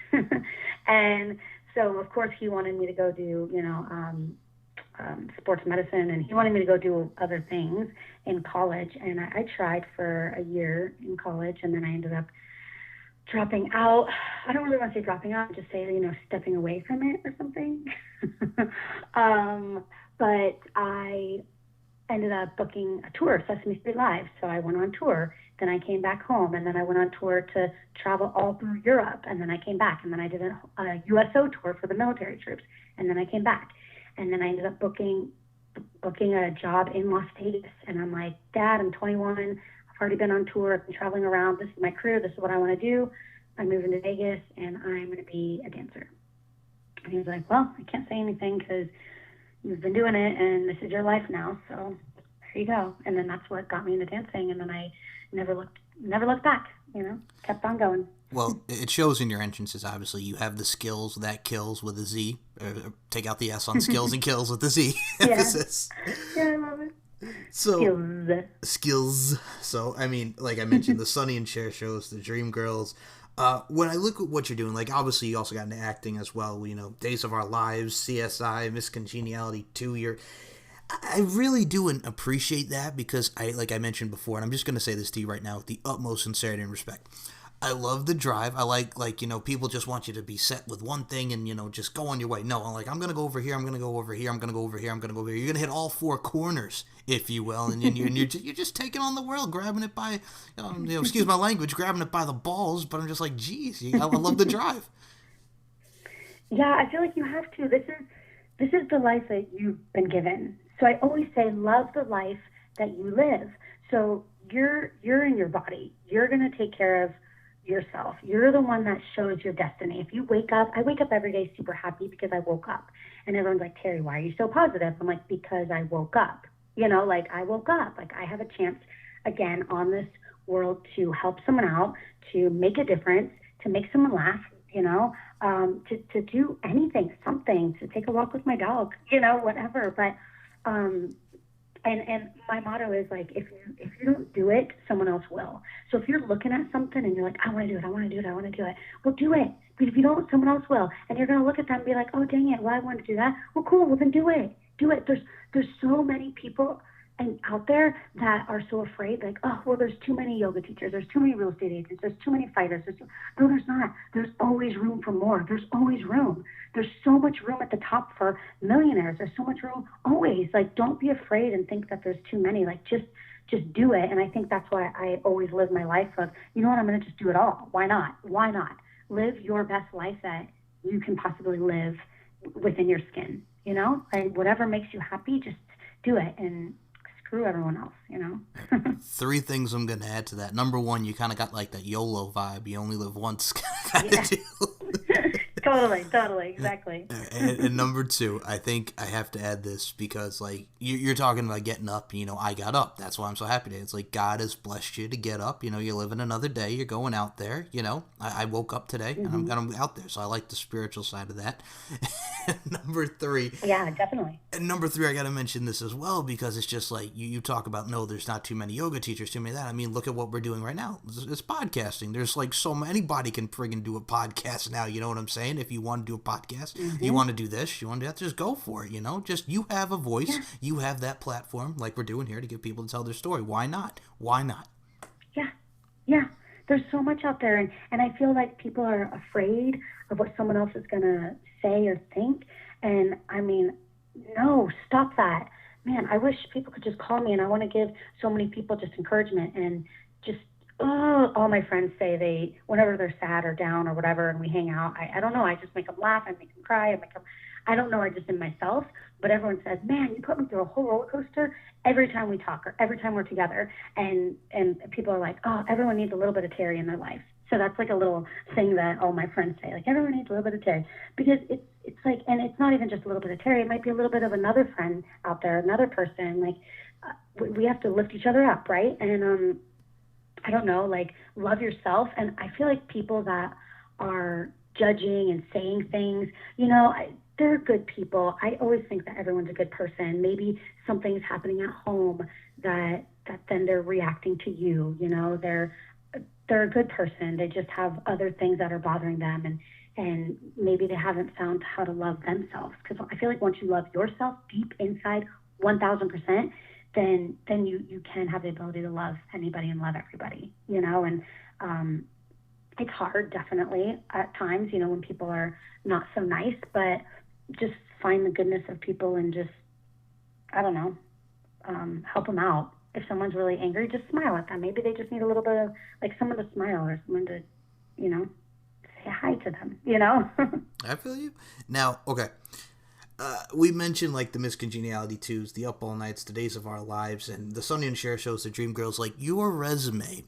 And so of course he wanted me to go do sports medicine, and he wanted me to go do other things in college. And I tried for a year in college, and then I ended up dropping out. I don't really want to say dropping out, just say, stepping away from it or something. But I ended up booking a tour, Sesame Street Live. So I went on tour, then I came back home, and then I went on tour to travel all through Europe, and then I came back, and then I did a USO tour for the military troops, and then I came back. And then I ended up booking a job in Las Vegas. And I'm like, Dad, I'm 21. I've already been on tour. I've been traveling around. This is my career. This is what I want to do. I'm moving to Vegas, and I'm going to be a dancer. And he was like, well, I can't say anything because you've been doing it, and this is your life now. So there you go. And then that's what got me into dancing. And then I never looked back, kept on going. Well, it shows in your entrances, obviously. You have the skills, that kills with a Z. Take out the S on skills and kills with the Z emphasis. Yeah, I love it. So, skills. So, I mean, like I mentioned, the Sonny and Cher shows, the Dream Girls. When I look at what you're doing, like obviously you also got into acting as well. Days of Our Lives, CSI, Miss Congeniality 2. I really do appreciate that because like I mentioned before, and I'm just going to say this to you right now with the utmost sincerity and respect. I love the drive. I like people just want you to be set with one thing and, just go on your way. No, I'm like, I'm going to go over here, I'm going to go over here, I'm going to go over here, I'm going to go over here. You're going to hit all four corners, if you will, and you're just taking on the world, grabbing it by, excuse my language, grabbing it by the balls, but I'm just like, geez, I love the drive. Yeah, I feel like you have to. This is the life that you've been given. So I always say, love the life that you live. So you're in your body. You're going to take care of yourself. You're the one that shows your destiny. If you wake up, I wake up every day super happy because I woke up. And everyone's like, Teri, why are you so positive? I'm like, because I woke up. Like I woke up. Like I have a chance again on this world to help someone out, to make a difference, to make someone laugh, to do anything, something, to take a walk with my dog, whatever. But and my motto is like, if you don't do it, someone else will. So if you're looking at something and you're like, I want to do it, I want to do it, I want to do it, well, do it. But if you don't, someone else will, and you're gonna look at them and be like, oh dang it, well I want to do that. Well, cool, well then do it, do it. There's so many people and out there that are so afraid, like, oh, well, there's too many yoga teachers, there's too many real estate agents, there's too many fighters. No, there's not. There's always room for more. There's always room. There's so much room at the top for millionaires. There's so much room always. Like, don't be afraid and think that there's too many. Like, just do it. And I think that's why I always live my life of, you know what, I'm going to just do it all. Why not? Why not? Live your best life that you can possibly live within your skin, and whatever makes you happy, just do it. And screw everyone else. 3 things I'm going to add to that. Number 1, you kind of got like that YOLO vibe. You only live once kind of deal. Totally, exactly. And number 2, I think I have to add this because, like, you're talking about getting up. I got up. That's why I'm so happy today. It's like God has blessed you to get up. You're living another day. You're going out there. I woke up today and I'm out there. So I like the spiritual side of that. Number 3. Yeah, definitely. And number 3, I got to mention this as well because it's just like you talk about, no, there's not too many yoga teachers, too many of that. I mean, look at what we're doing right now. It's podcasting. There's like anybody can friggin' do a podcast now. You know what I'm saying? If you want to do a podcast, you want to do this, you want to do that, just go for it, Just you have a voice, you have that platform like we're doing here to get people to tell their story. Why not? Why not? Yeah. There's so much out there. And I feel like people are afraid of what someone else is going to say or think. And I mean, no, stop that. Man, I wish people could just call me, and I want to give so many people just encouragement and just, all my friends say whenever they're sad or down or whatever, and we hang out, I don't know, I just make them laugh, I make them cry, I don't know, I just am myself, but everyone says, man, you put me through a whole roller coaster every time we talk or every time we're together, and people are like, oh, everyone needs a little bit of Teri in their life. So that's like a little thing that all my friends say, like, everyone needs a little bit of Teri, because it's like, and it's not even just a little bit of Teri, it might be a little bit of another friend out there, another person, like, we have to lift each other up, right? And I don't know, like, love yourself. And I feel like people that are judging and saying things, they're good people. I always think that everyone's a good person. Maybe something's happening at home that then they're reacting to you, they're a good person. They just have other things that are bothering them, and maybe they haven't found how to love themselves. Because I feel like once you love yourself deep inside 1,000%, then you can have the ability to love anybody and love everybody, and it's hard, definitely, at times, when people are not so nice, but just find the goodness of people and just, I don't know, help them out. If someone's really angry, just smile at them. Maybe they just need a little bit of, like, someone to smile or someone to, say hi to them, I feel you. Now, okay. We mentioned, like, the Miss Congeniality 2s, the Up All Nights, the Days of Our Lives, and the Sonny and Cher shows, the Dream Girls. Like, your resume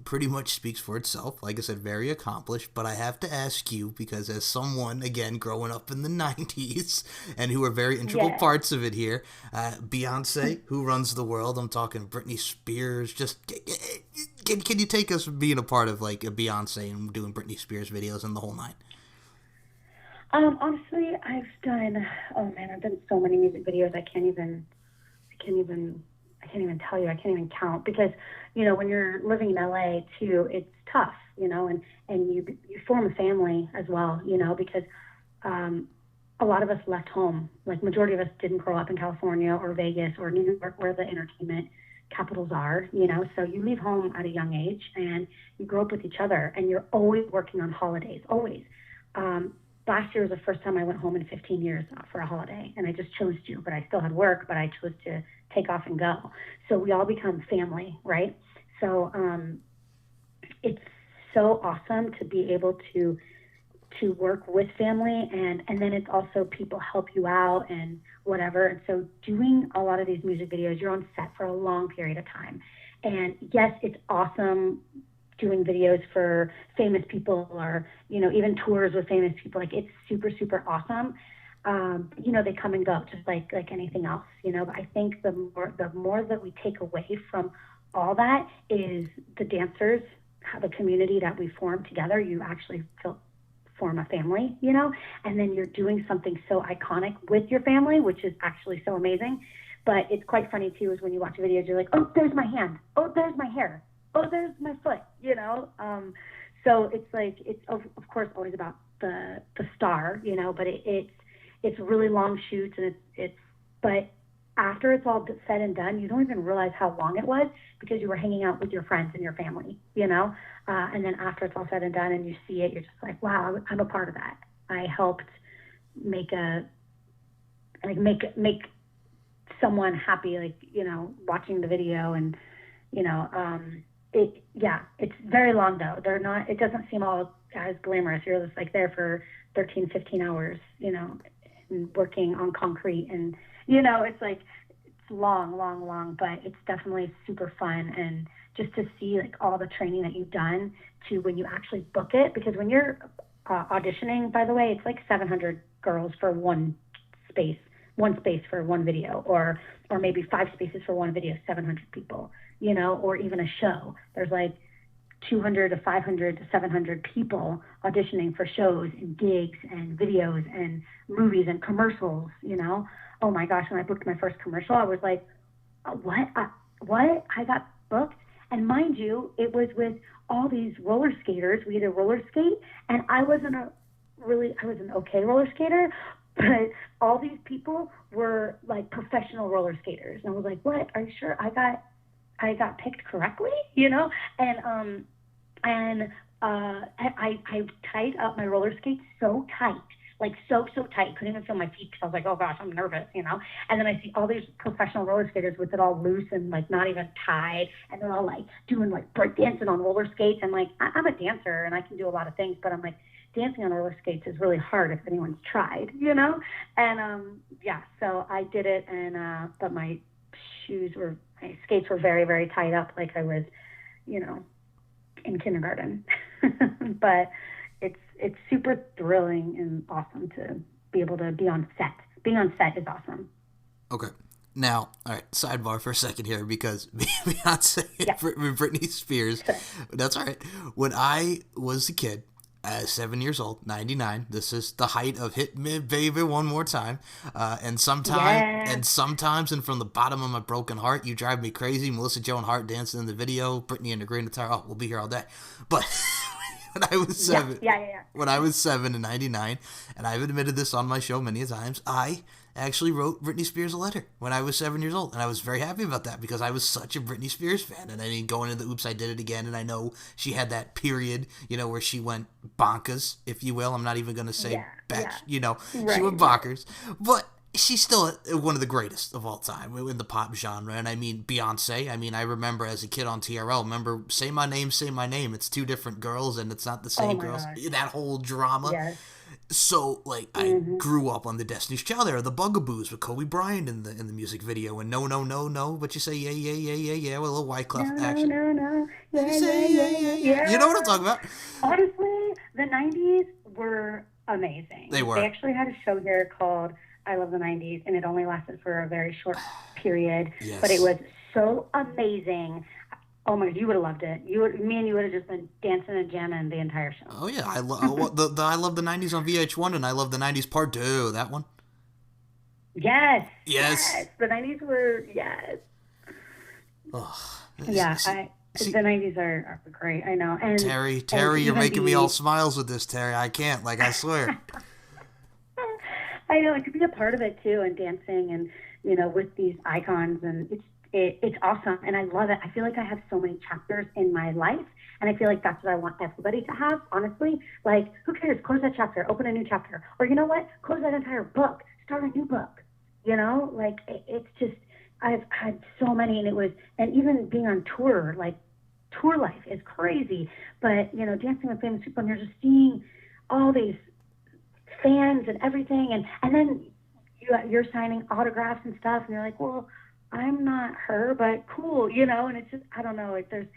pretty much speaks for itself. Like I said, very accomplished. But I have to ask you, because as someone, again, growing up in the 90s, and who are very integral parts of it here, Beyonce, who runs the world, I'm talking Britney Spears, just... Can you take us being a part of, like, a Beyonce and doing Britney Spears videos and the whole 9? Honestly, I've done so many music videos. I can't even tell you. I can't even count, because, when you're living in LA too, it's tough, and you form a family as well, because, a lot of us left home. Like, majority of us didn't grow up in California or Vegas or New York, where the entertainment capitals are, so you leave home at a young age and you grow up with each other, and you're always working on holidays, always. Last year was the first time I went home in 15 years for a holiday, and I just chose to, but I still had work, but I chose to take off and go. So we all become family, right? So it's so awesome to be able to work with family, and then it's also people help you out and whatever. And so doing a lot of these music videos, you're on set for a long period of time. And yes, it's awesome doing videos for famous people, or, even tours with famous people. Like, it's super, super awesome. They come and go just like anything else, but I think the more that we take away from all that is the dancers, the community that we form together. You actually form a family, and then you're doing something so iconic with your family, which is actually so amazing. But it's quite funny too, is when you watch videos, you're like, oh, there's my hand. Oh, there's my hair. Oh, there's my foot, So it's like, it's of course always about the star, but it's really long shoots, and but after it's all said and done, you don't even realize how long it was, because you were hanging out with your friends and your family, and then after it's all said and done and you see it, you're just like, wow, I'm a part of that. I helped make make someone happy, watching the video. And it's very long though. It doesn't seem all as glamorous. You're just like there for 13, 15 hours, and working on concrete, and it's like, it's long, but it's definitely super fun. And just to see like all the training that you've done to when you actually book it, because when you're auditioning, by the way, it's like 700 girls for one space for one video, or maybe 5 spaces for one video, 700 people, or even a show. There's like 200 to 500 to 700 people auditioning for shows and gigs and videos and movies and commercials, Oh my gosh, when I booked my first commercial, I was like, what? I got booked? And mind you, it was with all these roller skaters. We had a roller skate, and I was an okay roller skater, but all these people were like professional roller skaters. And I was like, what? Are you sure I got picked correctly? And I tied up my roller skates so tight, like so tight, couldn't even feel my feet, because I was like, oh gosh, I'm nervous, And then I see all these professional roller skaters with it all loose and like not even tied, and they're all like doing like break dancing on roller skates. And like, I'm a dancer and I can do a lot of things, but I'm like, dancing on roller skates is really hard if anyone's tried, And so I did it, and but my skates were very, very tied up, like I was, in kindergarten. But it's super thrilling and awesome to be able to be on set. Being on set is awesome. Okay. Now, all right, sidebar for a second here, because Beyonce and Britney Spears, that's all right. When I was a kid, 7 years old, 99, this is the height of Hit Me Baby One More Time, and sometimes, and from the bottom of my broken heart, You Drive Me Crazy, Melissa Joan Hart dancing in the video, Britney in the green attire. Oh, we'll be here all day. But when I was 7, when I was 7 in 99, and I've admitted this on my show many times, I actually wrote Britney Spears a letter when I was 7 years old, and I was very happy about that, because I was such a Britney Spears fan. And I mean, going into the Oops, I Did It Again, and I know she had that period, where she went bonkers, if you will. I'm not even going to say she went bonkers, but she's still one of the greatest of all time in the pop genre. And I mean, Beyonce, I remember as a kid on TRL, Say My Name, Say My Name. It's two different girls, and it's not the same girls. Gosh. That whole drama. Yes. So, like, I grew up on the Destiny's Child era, the Bugaboos with Kobe Bryant in the music video, and no, but you say yeah, with a little Wyclef action. No, yeah. You know what I'm talking about. Honestly, the 90s were amazing. They were. They actually had a show here called I Love the 90s, and it only lasted for a very short period, but it was so amazing. Oh my God, you would have loved it. Me and you would have just been dancing and jamming the entire show. Oh yeah, I love I love the 90s on VH1, and I love the 90s Part 2. That one. Yes. The 90s were Oh, the 90s are great. I know. And Teri, you're making me all smiles with this, Teri. I can't. Like, I swear. I know, and to be a part of it too, and dancing, and with these icons, and it's awesome, and I love it. I feel like I have so many chapters in my life, and I feel like that's what I want everybody to have, honestly. Like, who cares? Close that chapter, open a new chapter. Or you know what? Close that entire book, start a new book. Like, it's just, I've had so many, and even being on tour, like, tour life is crazy. But, dancing with famous people, and you're just seeing all these fans and everything, and then you're signing autographs and stuff, and you're like, well, I'm not her, but cool, and it's just, I don't know, like, there's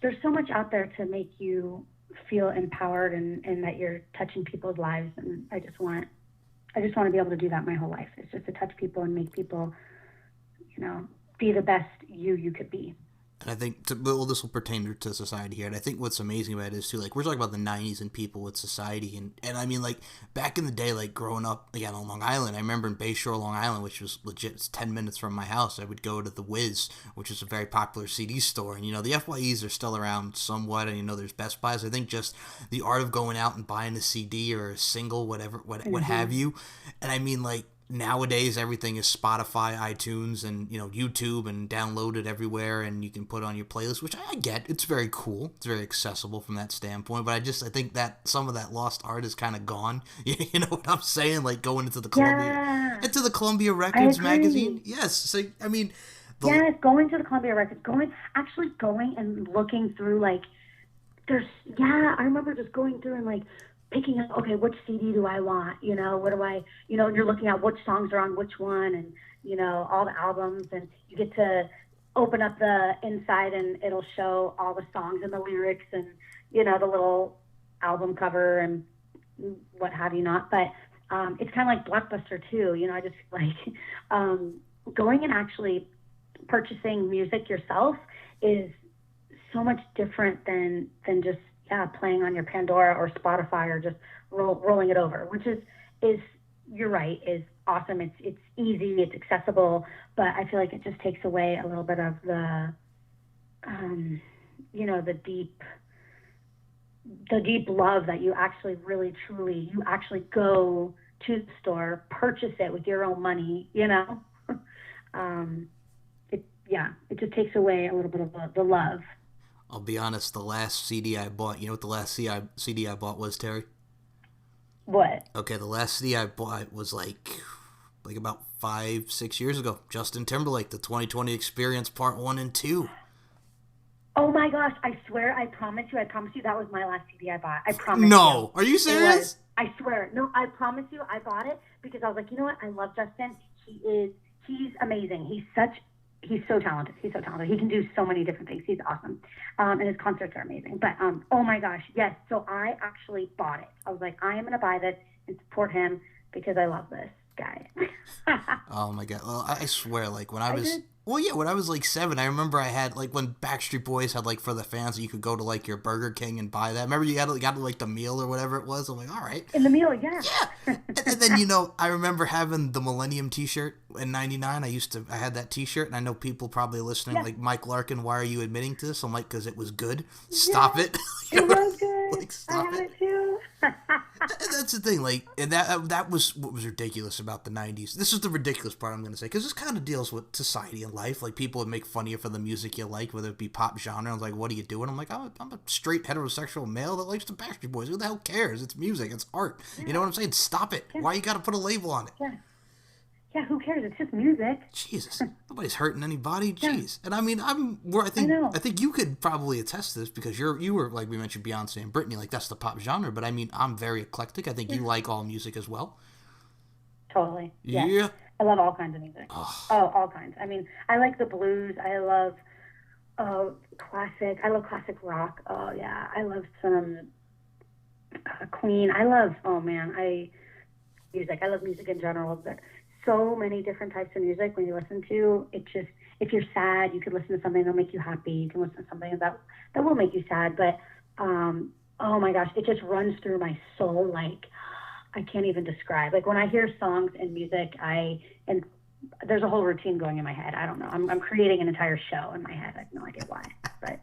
there's so much out there to make you feel empowered and that you're touching people's lives. And I just want to be able to do that my whole life. It's just to touch people and make people, be the best you could be. And I think, this will pertain to society here, and I think what's amazing about it is, too, like, we're talking about the 90s and people with society, and I mean, like, back in the day, like, growing up, again, on Long Island, I remember in Bayshore, Long Island, which was legit, it's 10 minutes from my house, I would go to the Wiz, which is a very popular CD store, and, the FYEs are still around somewhat, and, there's Best Buys. I think just the art of going out and buying a CD or a single, whatever, what have you, and I mean, like, nowadays everything is Spotify, iTunes, and YouTube, and downloaded everywhere, and you can put on your playlist, which I get. It's very cool. It's very accessible from that standpoint. But I think that some of that lost art is kind of gone. You know what I'm saying? Like going into the Columbia Records magazine. Yes. So I mean, going to the Columbia Records, going and looking through like I remember just going through and like picking up, okay, which CD do I want? What do I, and you're looking at which songs are on which one and, all the albums, and you get to open up the inside and it'll show all the songs and the lyrics and, the little album cover and what have you not. But it's kind of like Blockbuster too. I just like going and actually purchasing music yourself is so much different than just playing on your Pandora or Spotify or just rolling it over, which is you're right, is awesome. It's easy, it's accessible, but I feel like it just takes away a little bit of the, the deep love that you actually really truly you actually go to the store, purchase it with your own money. It just takes away a little bit of the love. I'll be honest, the last CD I bought, you know what the last CD I bought was, Teri? What? Okay, the last CD I bought was like about 5-6 years ago. Justin Timberlake, the 2020 Experience Part 1 and 2. Oh my gosh, I swear, I promise you, that was my last CD I bought. I promise you. No, are you serious? I swear. No, I promise you, I bought it because I was like, you know what, I love Justin. He's amazing. He's so talented. He can do so many different things. He's awesome. And his concerts are amazing. But, oh my gosh, yes. So I actually bought it. I was like, I am going to buy this and support him because I love this guy. Oh my God. Well, I swear, like when I was like 7, I remember I had like when Backstreet Boys had like for the fans, you could go to like your Burger King and buy that. Remember you got like the meal or whatever it was? I'm like, all right. In the meal, yeah. Yeah. And then, I remember having the Millennium t-shirt in 99. I had that t-shirt, and I know people probably listening like, Mike Larkin, why are you admitting to this? I'm like, because it was good. Stop it. It was good. Like, stop I had it too. And that's the thing, like, and that was what was ridiculous about the 90s. This is the ridiculous part I'm going to say, because this kind of deals with society and life. Like, people would make fun of you for the music you like, whether it be pop genre. I was like, what are you doing? I'm like, I'm a straight heterosexual male that likes the Backstreet Boys. Who the hell cares? It's music. It's art. Yeah. You know what I'm saying? Stop it. Yeah. Why you got to put a label on it? Yeah, who cares? It's just music. Jesus, nobody's hurting anybody. Jeez, and I mean, I think you could probably attest to this because you were like we mentioned Beyonce and Britney, like that's the pop genre. But I mean, I'm very eclectic. I think you like all music as well. Totally. Yeah. I love all kinds of music. Oh, all kinds. I mean, I like the blues. I love classic. I love classic rock. Oh yeah, I love some Queen. I love music. I love music in general, but so many different types of music when you listen to it. Just if you're sad, you can listen to something that'll make you happy. You can listen to something that will make you sad. But oh my gosh, it just runs through my soul like I can't even describe. Like when I hear songs and music, and there's a whole routine going in my head. I don't know. I'm creating an entire show in my head. I have no idea why, but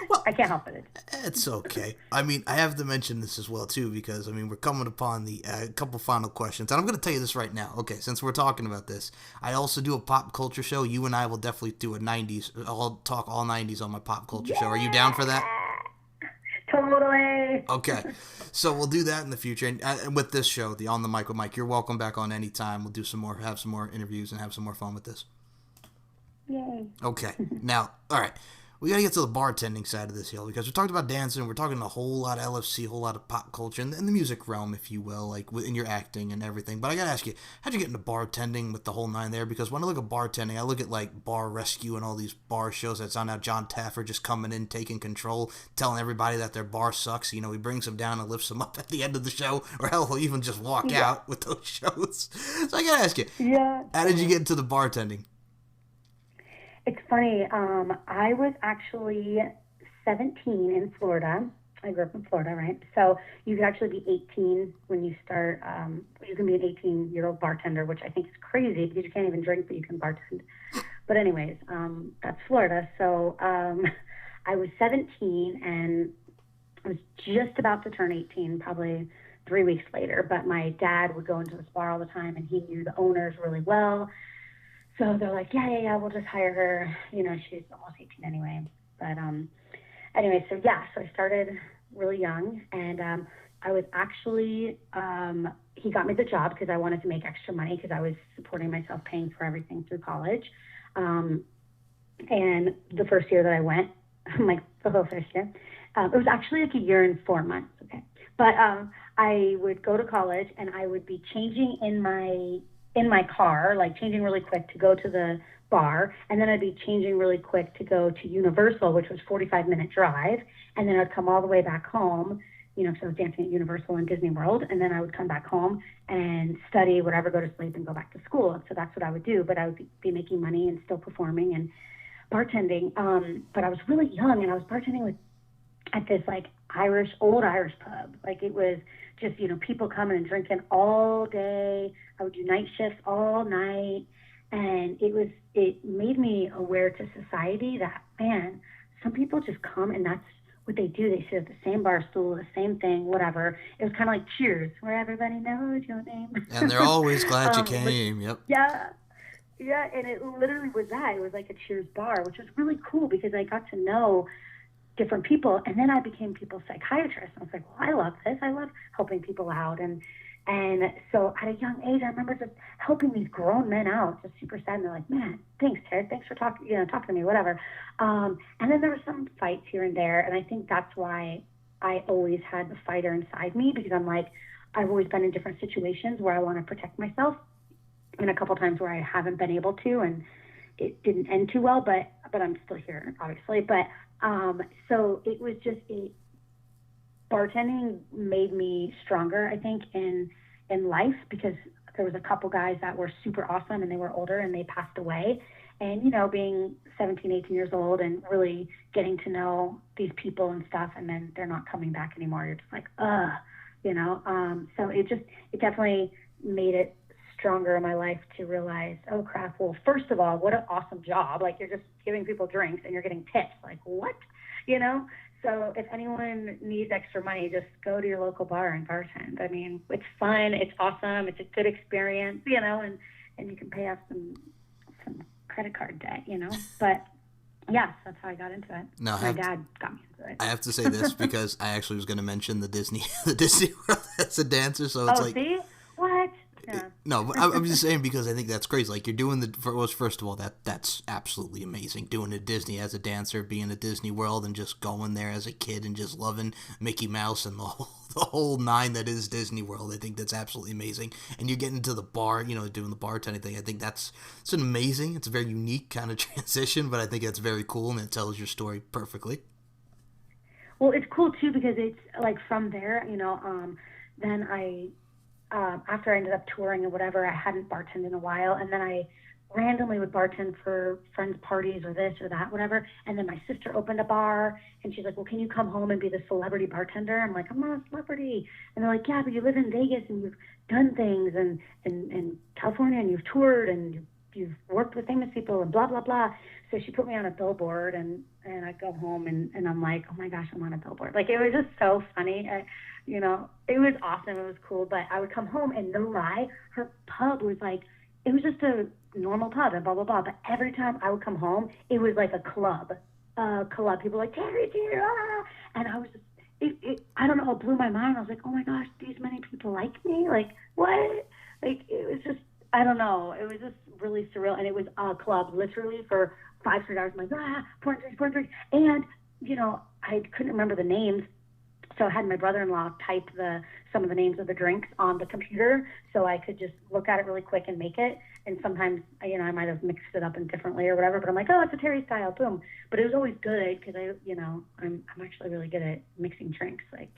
well, I can't help it. It's okay. I mean, I have to mention this as well, too, because, I mean, we're coming upon the couple final questions. And I'm going to tell you this right now. Okay, since we're talking about this, I also do a pop culture show. You and I will definitely do a 90s. I'll talk all 90s on my pop culture show. Are you down for that? Totally. Okay. So we'll do that in the future. And with this show, the On the Mic with Mike, you're welcome back on anytime. We'll do have some more interviews and have some more fun with this. Yay. Okay. Now, all right. we got to get to the bartending side of this here because we talked about dancing. We're talking a whole lot of LFC, a whole lot of pop culture, and the music realm, if you will, like in your acting and everything. But I got to ask you, how'd you get into bartending with the whole nine there? Because when I look at bartending, I look at like Bar Rescue and all these bar shows that's on now. John Taffer just coming in, taking control, telling everybody that their bar sucks. You know, he brings them down and lifts them up at the end of the show, or hell, he'll even just walk out with those shows. So I got to ask you, how did you get into the bartending? It's funny. I was actually 17 in Florida. I grew up in Florida, right? So you could actually be 18 when you start. You can be an 18-year-old bartender, which I think is crazy because you can't even drink, but you can bartend. But anyways, that's Florida. So I was 17 and I was just about to turn 18, probably 3 weeks later. But my dad would go into this bar all the time, and he knew the owners really well. So they're like, yeah, we'll just hire her. You know, she's almost 18 anyway. But anyway, so I started really young. And I was actually, he got me the job because I wanted to make extra money because I was supporting myself, paying for everything through college. And the first year that I went, like the whole first year, it was actually like a year and 4 months, okay? But I would go to college and I would be changing in my car, like changing really quick to go to the bar, and then I'd be changing really quick to go to Universal, which was 45-minute drive, and then I'd come all the way back home, you know, because I was dancing at Universal and Disney World, and then I would come back home and study, whatever, go to sleep, and go back to school. And so that's what I would do, but I would be making money and still performing and bartending. But I was really young, and I was bartending at this like old Irish pub. Like it was just, you know, people coming and drinking all day. I would do night shifts all night. And it made me aware to society that, man, some people just come and that's what they do. They sit at the same bar stool, the same thing, whatever. It was kind of like Cheers, where everybody knows your name. And they're always glad you came. Yep. Yeah. Yeah. And it literally was that. It was like a Cheers bar, which was really cool because I got to know different people. And then I became people's psychiatrist. I was like, well, I love this. I love helping people out. And so at a young age, I remember just helping these grown men out, just super sad. And they're like, man, thanks, Teri. Thanks for talking to me, whatever. And then there were some fights here and there. And I think that's why I always had the fighter inside me, because I'm like, I've always been in different situations where I want to protect myself, and a couple times where I haven't been able to, and it didn't end too well, but I'm still here, obviously. But so it was just bartending made me stronger, I think, in life, because there was a couple guys that were super awesome and they were older and they passed away. And, you know, being 17, 18 years old and really getting to know these people and stuff, and then they're not coming back anymore. You're just like, you know. So it definitely made it stronger in my life to realize, oh crap, well, first of all, what an awesome job. Like, you're just giving people drinks and you're getting tips. Like, what? You know? So if anyone needs extra money, just go to your local bar and bartend. I mean, it's fun, it's awesome, it's a good experience, you know, and you can pay off some credit card debt, you know. But yes, that's how I got into it. No, my dad got me into it. I have to say this because I actually was going to mention the Disney World as a dancer. So it's see? What? Yeah. No, but I'm just saying because I think that's crazy. Like, you're doing first of all, that's absolutely amazing. Doing a Disney as a dancer, being at Disney World, and just going there as a kid and just loving Mickey Mouse and the whole nine that is Disney World. I think that's absolutely amazing. And you're getting to the bar, you know, doing the bartending thing. I think it's an amazing, it's a very unique kind of transition, but I think it's very cool and it tells your story perfectly. Well, it's cool too because it's like from there, you know, then after I ended up touring and whatever, I hadn't bartended in a while, and then I randomly would bartend for friends' parties or this or that, whatever. And then my sister opened a bar, and she's like, well, can you come home and be the celebrity bartender? I'm like, I'm not a celebrity. And they're like, yeah, but you live in Vegas and you've done things in California and you've toured and you've worked with famous people and blah, blah, blah. So she put me on a billboard, and I'd go home and I'm like, oh my gosh, I'm on a billboard. Like, it was just so funny. You know, it was awesome. It was cool. But I would come home, and no lie, her pub was like, it was just a normal pub and blah, blah, blah. But every time I would come home, it was like a club. People were like, Teri, ah. And I was just, I don't know, it blew my mind. I was like, oh my gosh, these many people like me? Like, what? Like, it was just I don't know. It was just really surreal, and it was a club literally for 5 straight hours. I'm like, pouring drinks, and I couldn't remember the names, so I had my brother-in-law type some of the names of the drinks on the computer, so I could just look at it really quick and make it. And sometimes, I might have mixed it up indifferently or whatever, but I'm like, oh, it's a Teri style, boom. But it was always good because I'm actually really good at mixing drinks. Like,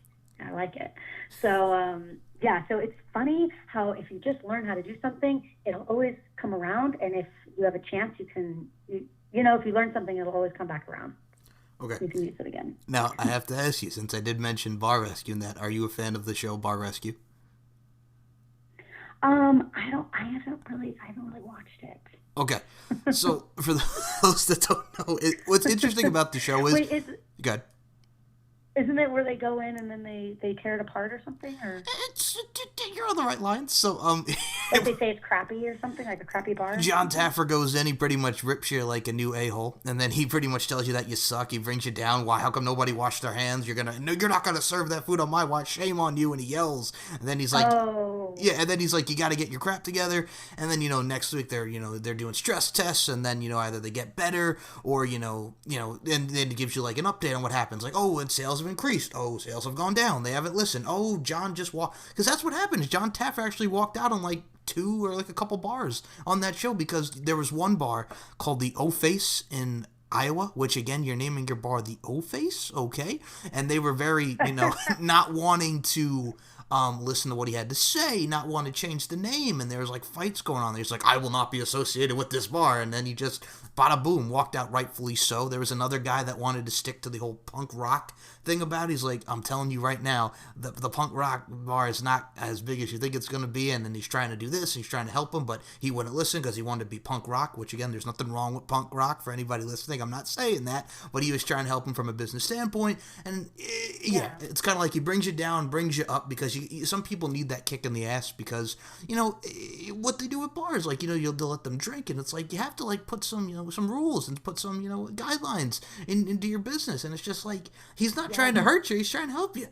I like it. So, so it's funny how if you just learn how to do something, it'll always come around. And if you have a chance, if you learn something, it'll always come back around. Okay. You can use it again. Now, I have to ask you, since I did mention Bar Rescue and that, are you a fan of the show Bar Rescue? I haven't really watched it. Okay. So, for those that don't know, what's interesting about the show is... Wait, go ahead. Isn't it where they go in and then they tear it apart or something? Or you're on the right lines. So like they say it's crappy or something, like a crappy bar. John Taffer goes in, he pretty much rips you like a new a-hole, and then he pretty much tells you that you suck. He brings you down. Why? How come nobody washed their hands? You're not gonna serve that food on my watch. Shame on you! And he yells. And then he's like, and then he's like, you got to get your crap together. And then next week they're doing stress tests, and then either they get better or and then it gives you like an update on what happens. Like, oh, and sales have increased. Oh, sales have gone down. They haven't listened. Oh, John just walked, because that's what happens. John Taffer actually walked out on like 2 or like a couple bars on that show because there was one bar called the O Face in Iowa, which again, you're naming your bar the O Face, okay? And they were very, not wanting to listen to what he had to say, not want to change the name, and there was like fights going on. There's like, I will not be associated with this bar, and then he just bada boom walked out, rightfully so. There was another guy that wanted to stick to the whole punk rock thing about it. He's like, I'm telling you right now, the punk rock bar is not as big as you think it's going to be, and then he's trying to do this, he's trying to help him, but he wouldn't listen because he wanted to be punk rock, which again, there's nothing wrong with punk rock for anybody listening. I'm not saying that, but he was trying to help him from a business standpoint, and it's kind of like he brings you down, brings you up, because some people need that kick in the ass because, what they do with bars, like, they'll let them drink, and it's like, you have to like put some, some rules and put some, guidelines into your business, and it's just like, he's not trying to hurt you, he's trying to help you.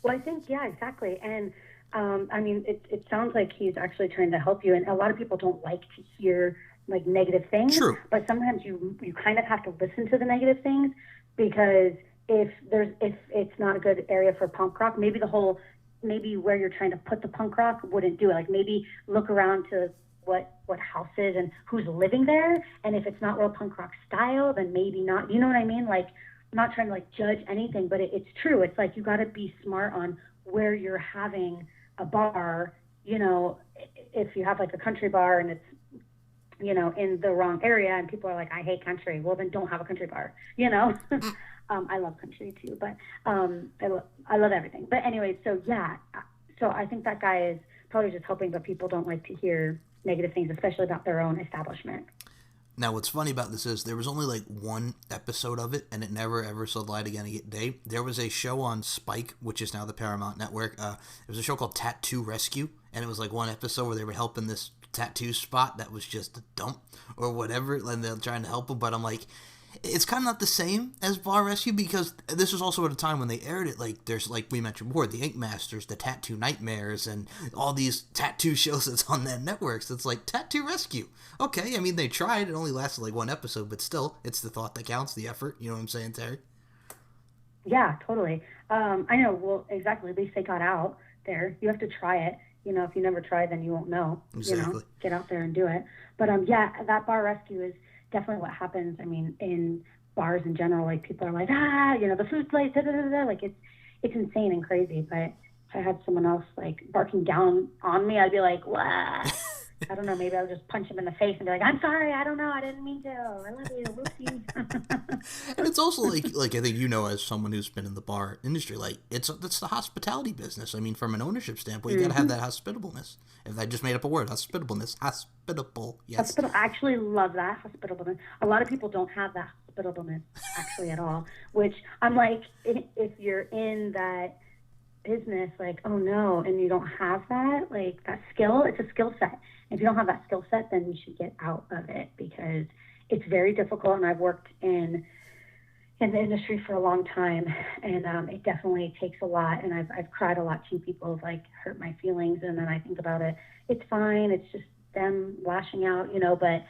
Well, I think, exactly. And, it sounds like he's actually trying to help you, and a lot of people don't like to hear like negative things. True. But sometimes you kind of have to listen to the negative things, because if it's not a good area for punk rock, maybe where you're trying to put the punk rock wouldn't do it. Like, maybe look around to what houses and who's living there, and if it's not real punk rock style, then maybe not. You know what I mean? Like, I'm not trying to like judge anything, but it's true. It's like, you got to be smart on where you're having a bar. If you have like a country bar and it's in the wrong area, and people are like, I hate country, well, then don't have a country bar. I love country too, but I love everything. But anyway, so I think that guy is probably just hoping that people don't like to hear negative things, especially about their own establishment. Now, what's funny about this is there was only like one episode of it, and it never ever saw the light again. There was a show on Spike, which is now the Paramount Network. It was a show called Tattoo Rescue, and it was like one episode where they were helping this tattoo spot that was just a dump or whatever, and they're trying to help him. But I'm like, it's kind of not the same as Bar Rescue, because this was also at a time when they aired it. Like, there's, like we mentioned before, the Ink Masters, the Tattoo Nightmares, and all these tattoo shows that's on that network. So it's like, Tattoo Rescue. Okay, they tried. It only lasted like one episode, but still, it's the thought that counts, the effort. You know what I'm saying, Teri? Yeah, totally. I know. Well, exactly. At least they got out there. You have to try it. If you never try, then you won't know. Exactly. Get out there and do it. But that Bar Rescue is definitely what happens. In bars in general, like, people are like, the food place, da, da, da, da. Like, it's insane and crazy. But if I had someone else like barking down on me, I'd be like, what? I don't know, maybe I'll just punch him in the face and be like, I'm sorry, I don't know, I didn't mean to, I love you, whoopsies. And it's also like I think as someone who's been in the bar industry, like, it's the hospitality business. From an ownership standpoint, you gotta have that hospitableness. If I just made up a word, hospitableness, hospitable, yes. I actually love that, hospitableness. A lot of people don't have that hospitableness actually at all, which I'm like, if you're in that business, like, oh no, and you don't have that, like, that skill, it's a skill set. If you don't have that skill set, then you should get out of it, because it's very difficult. And I've worked in in the industry for a long time, and it definitely takes a lot. And I've cried a lot too. People have like hurt my feelings, and then I think about it. It's fine. It's just them lashing out, But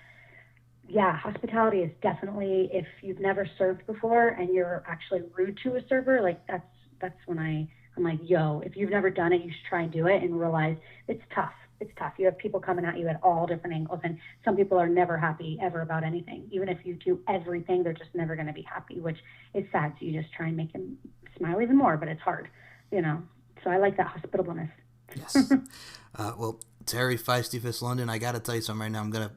yeah, hospitality is definitely, if you've never served before and you're actually rude to a server, like that's when I'm like, yo, if you've never done it, you should try and do it and realize it's tough. It's tough. You have people coming at you at all different angles, and some people are never happy ever about anything. Even if you do everything, they're just never going to be happy, which is sad. So you just try and make them smile even more, but it's hard. So I like that hospitableness. Yes. Well, Teri, Feisty Fist London, I got to tell you something right now. I'm going to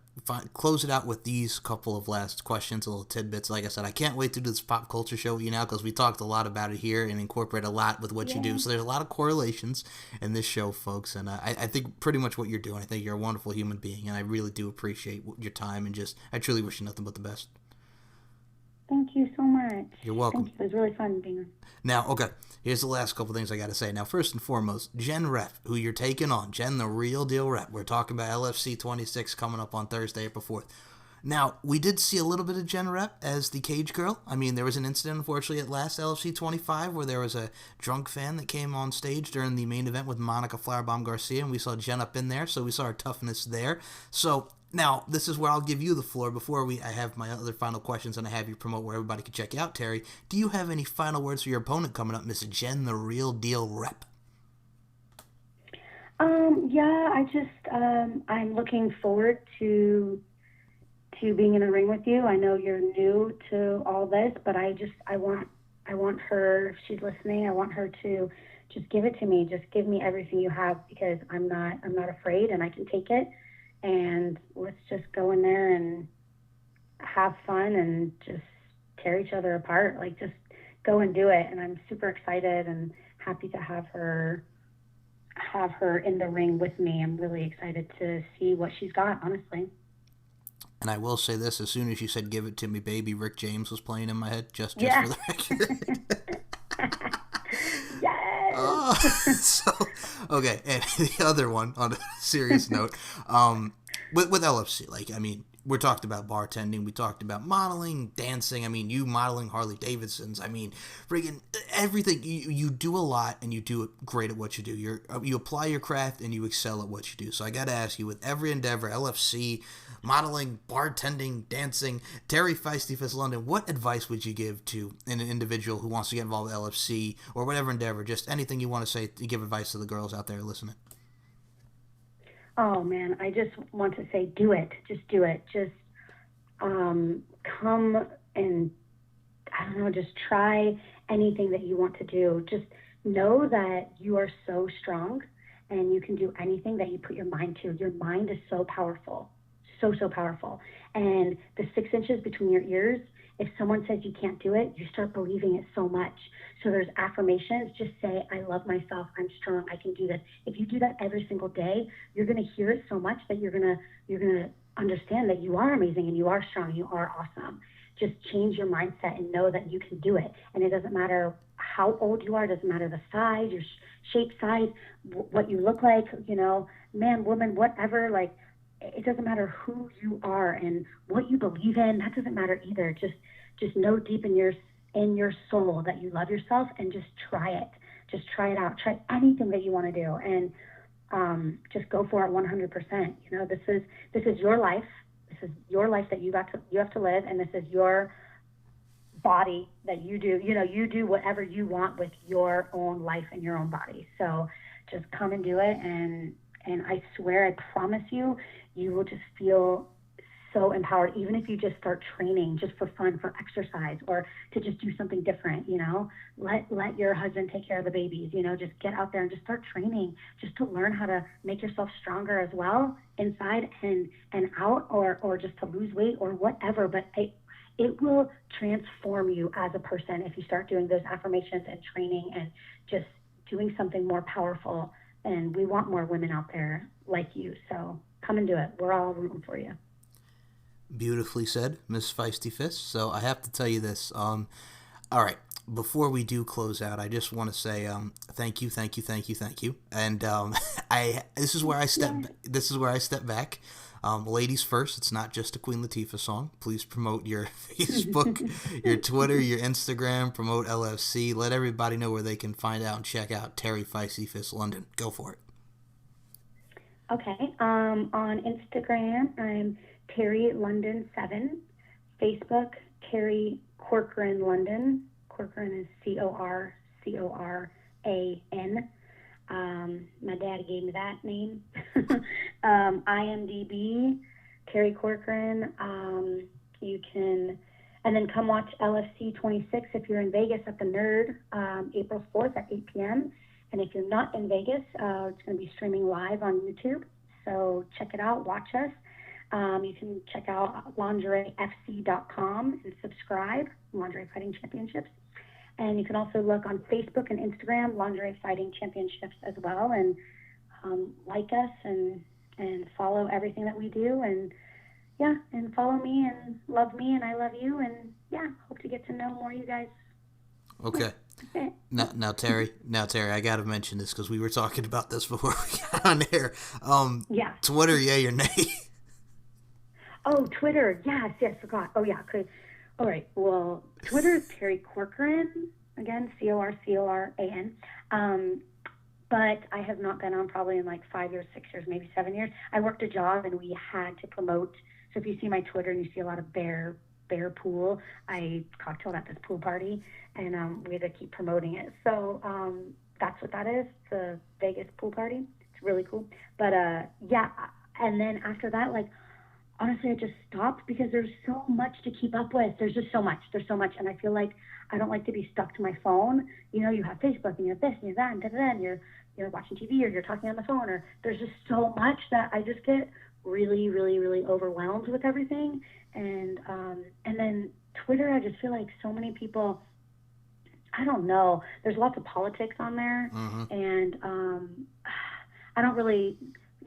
close it out with these couple of last questions, little tidbits. Like I said, I can't wait to do this pop culture show with you now because we talked a lot about it here and incorporate a lot with what you do. So there's a lot of correlations in this show, folks. And I think pretty much what you're doing, I think you're a wonderful human being. And I really do appreciate your time, and I truly wish you nothing but the best. Thank you so much. You're welcome. Thank you. It was really fun being on. Now, okay, here's the last couple things I got to say. Now, first and foremost, Jen Rep, who you're taking on. Jen, the real deal rep. We're talking about LFC 26 coming up on Thursday, April 4th. Now, we did see a little bit of Jen Rep as the cage girl. I mean, there was an incident, unfortunately, at last LFC 25 where there was a drunk fan that came on stage during the main event with Monica Flowerbomb Garcia, and we saw Jen up in there, so we saw her toughness there. So now, this is where I'll give you the floor before I have my other final questions and I have you promote where everybody can check you out, Teri. Do you have any final words for your opponent coming up, Miss Jen, the real deal rep? I'm looking forward to being in a ring with you. I know you're new to all this, but I want her, if she's listening, I want her to just give it to me. Just give me everything you have, because I'm not afraid, and I can take it. And let's just go in there and have fun and just tear each other apart. Like, just go and do it. And I'm super excited and happy to have her in the ring with me. I'm really excited to see what she's got, honestly. And I will say this, as soon as you said give it to me, baby, Rick James was playing in my head, just for the record. Yes! Okay, and the other one, on a serious note, with LFC, like, I mean, we talked about bartending, we talked about modeling, dancing, I mean, you modeling Harley Davidsons, I mean, friggin' everything, you do a lot, and you do it great at what you do. You apply your craft, and you excel at what you do. So I gotta ask you, with every endeavor, LFC, modeling, bartending, dancing, Teri Feisty Fist London, what advice would you give to an individual who wants to get involved with LFC, or whatever endeavor, just anything you want to say to give advice to the girls out there listening? Oh, man, I just want to say, do it. Just do it. Just come and, I don't know, just try anything that you want to do. Just know that you are so strong and you can do anything that you put your mind to. Your mind is so powerful, so powerful. And the 6 inches between your ears, if someone says you can't do it, you start believing it so much. So there's affirmations. Just say, I love myself. I'm strong. I can do this. If you do that every single day, you're going to hear it so much that you're going to understand that you are amazing and you are strong. You are awesome. Just change your mindset and know that you can do it. And it doesn't matter how old you are. It doesn't matter the size, your shape, size, what you look like, man, woman, whatever. Like, it doesn't matter who you are and what you believe in. That doesn't matter either. Just know deep in your soul that you love yourself, and just try it. Just try it out. Try anything that you want to do, and just go for it 100%. This is your life. This is your life that you have to live, and this is your body that you do. You do whatever you want with your own life and your own body. So just come and do it, and I swear, I promise you, you will just feel so empowered, even if you just start training just for fun, for exercise, or to just do something different. Let your husband take care of the babies. Just get out there and just start training, just to learn how to make yourself stronger as well, inside and out, or just to lose weight or whatever. But it will transform you as a person if you start doing those affirmations and training and just doing something more powerful. And we want more women out there like you. So come and do it. We're all rooting for you. Beautifully said, Miss Feisty Fist. So I have to tell you this. All right, before we do close out, I just want to say thank you. And this is where I step back. Ladies first, it's not just a Queen Latifah song. Please promote your Facebook, your Twitter, your Instagram, promote LFC. Let everybody know where they can find out and check out Teri Feisty Fist London. Go for it. Okay. On Instagram, I'm Teri London 7. Facebook, Teri Corcoran London. Corcoran is Corcoran. My dad gave me that name. IMDb, Teri Corcoran. You can, and then come watch LFC 26 if you're in Vegas at the Nerd, April 4th at 8 p.m. And if you're not in Vegas, it's going to be streaming live on YouTube. So check it out, watch us. You can check out lingeриefc.com and subscribe, Lingerie Fighting Championships. And you can also look on Facebook and Instagram, Lingerie Fighting Championships as well, and like us and follow everything that we do. And yeah, and follow me and love me, and I love you. And yeah, hope to get to know more of you guys. Okay. Now, Teri, I got to mention this because we were talking about this before we got on air. Yeah. Twitter, yay or nay? Oh, Twitter. Yes, forgot. Oh, yeah. All right. Well, Twitter is Teri Corcoran. Again, Corcoran. But I have not been on probably in like 5 years, 6 years, maybe 7 years. I worked a job and we had to promote. So if you see my Twitter and you see a lot of bear pool, I cocktailed at this pool party, and we had to keep promoting it. So that's what that is, the Vegas pool party. It's really cool. But yeah, and then after that, like, honestly, I just stopped because there's so much to keep up with. There's just so much. And I feel like I don't like to be stuck to my phone. You know, you have Facebook and you have this and you have that and da-da-da, and you're watching TV or you're talking on the phone, or there's just so much that I just get really, really, really overwhelmed with everything. And then Twitter, I just feel like so many people, I don't know, there's lots of politics on there. Mm-hmm. And I don't really,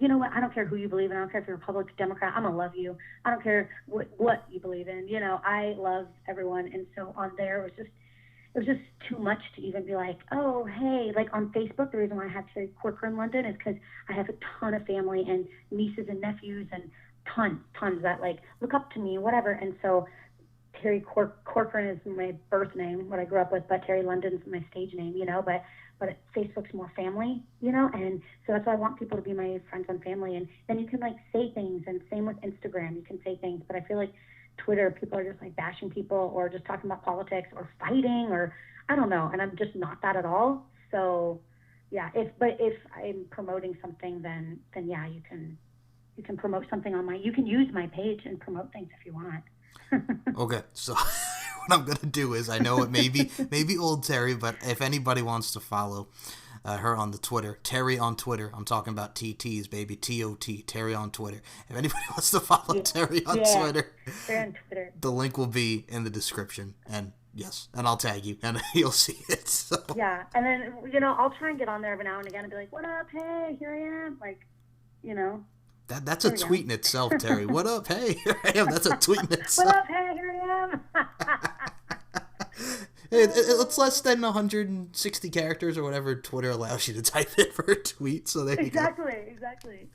you know what, I don't care who you believe in. I don't care if you're Republican, Democrat. I'm going to love you. I don't care what you believe in. You know, I love everyone. And so on there, it was just too much to even be like, oh, hey, like on Facebook, the reason why I have Teri Corcoran London is because I have a ton of family and nieces and nephews and tons that like look up to me, whatever. And so Teri Corcoran is my birth name, what I grew up with, but Teri London's my stage name, you know, but Facebook's more family, you know, and so that's why I want people to be my friends and family. And then you can like say things, and same with Instagram, you can say things, but I feel like Twitter, people are just like bashing people or just talking about politics or fighting, or I don't know, and I'm just not that at all. So yeah, if I'm promoting something, then yeah, you can promote something on you can use my page and promote things if you want. Okay, so what I'm gonna do is, I know it may be old Teri, but if anybody wants to follow her on the Twitter, Teri on Twitter, I'm talking about TTs, baby, TOT, Teri on Twitter. If anybody wants to follow Teri on Twitter, the link will be in the description, and yes, and I'll tag you, and you'll see it. So. Yeah, and then, you know, I'll try and get on there every now and again and be like, what up, hey, here I am, like, you know. That's a tweet in itself, Teri. What up? Hey, here I am. That's a tweet in itself. What up? Hey, here I am. It's less than 160 characters or whatever Twitter allows you to type in for a tweet. So there you go. Exactly.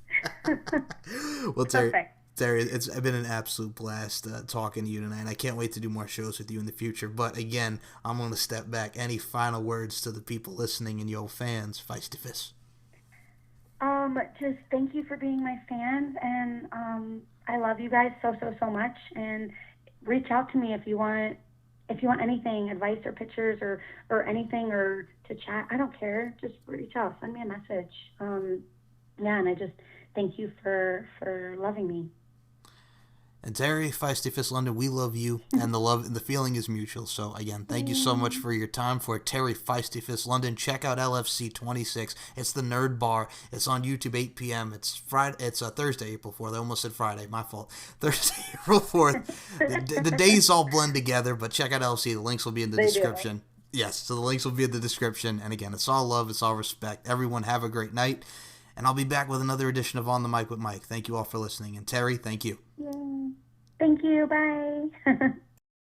Well, Teri, it's been an absolute blast talking to you tonight. I can't wait to do more shows with you in the future. But again, I'm going to step back. Any final words to the people listening and your fans, Feisty Fist? Just thank you for being my fans, and I love you guys so much. And reach out to me if you want anything, advice or pictures or anything, or to chat. I don't care. Just reach out, send me a message. Yeah, and I just thank you for loving me. And Teri, Feisty Fist London, we love you, and the feeling is mutual. So again, thank you so much for your time. For Teri, Feisty Fist London, check out LFC 26. It's the Nerd Bar. It's on YouTube, 8 p.m. It's Friday. It's Thursday, April 4th. I almost said Friday. My fault. Thursday, April 4th. The days all blend together, but check out LFC. The links will be in the description. Yes, so the links will be in the description. And again, it's all love. It's all respect. Everyone have a great night. And I'll be back with another edition of On the Mic with Mike. Thank you all for listening. And Teri, thank you. Yeah. Thank you. Bye.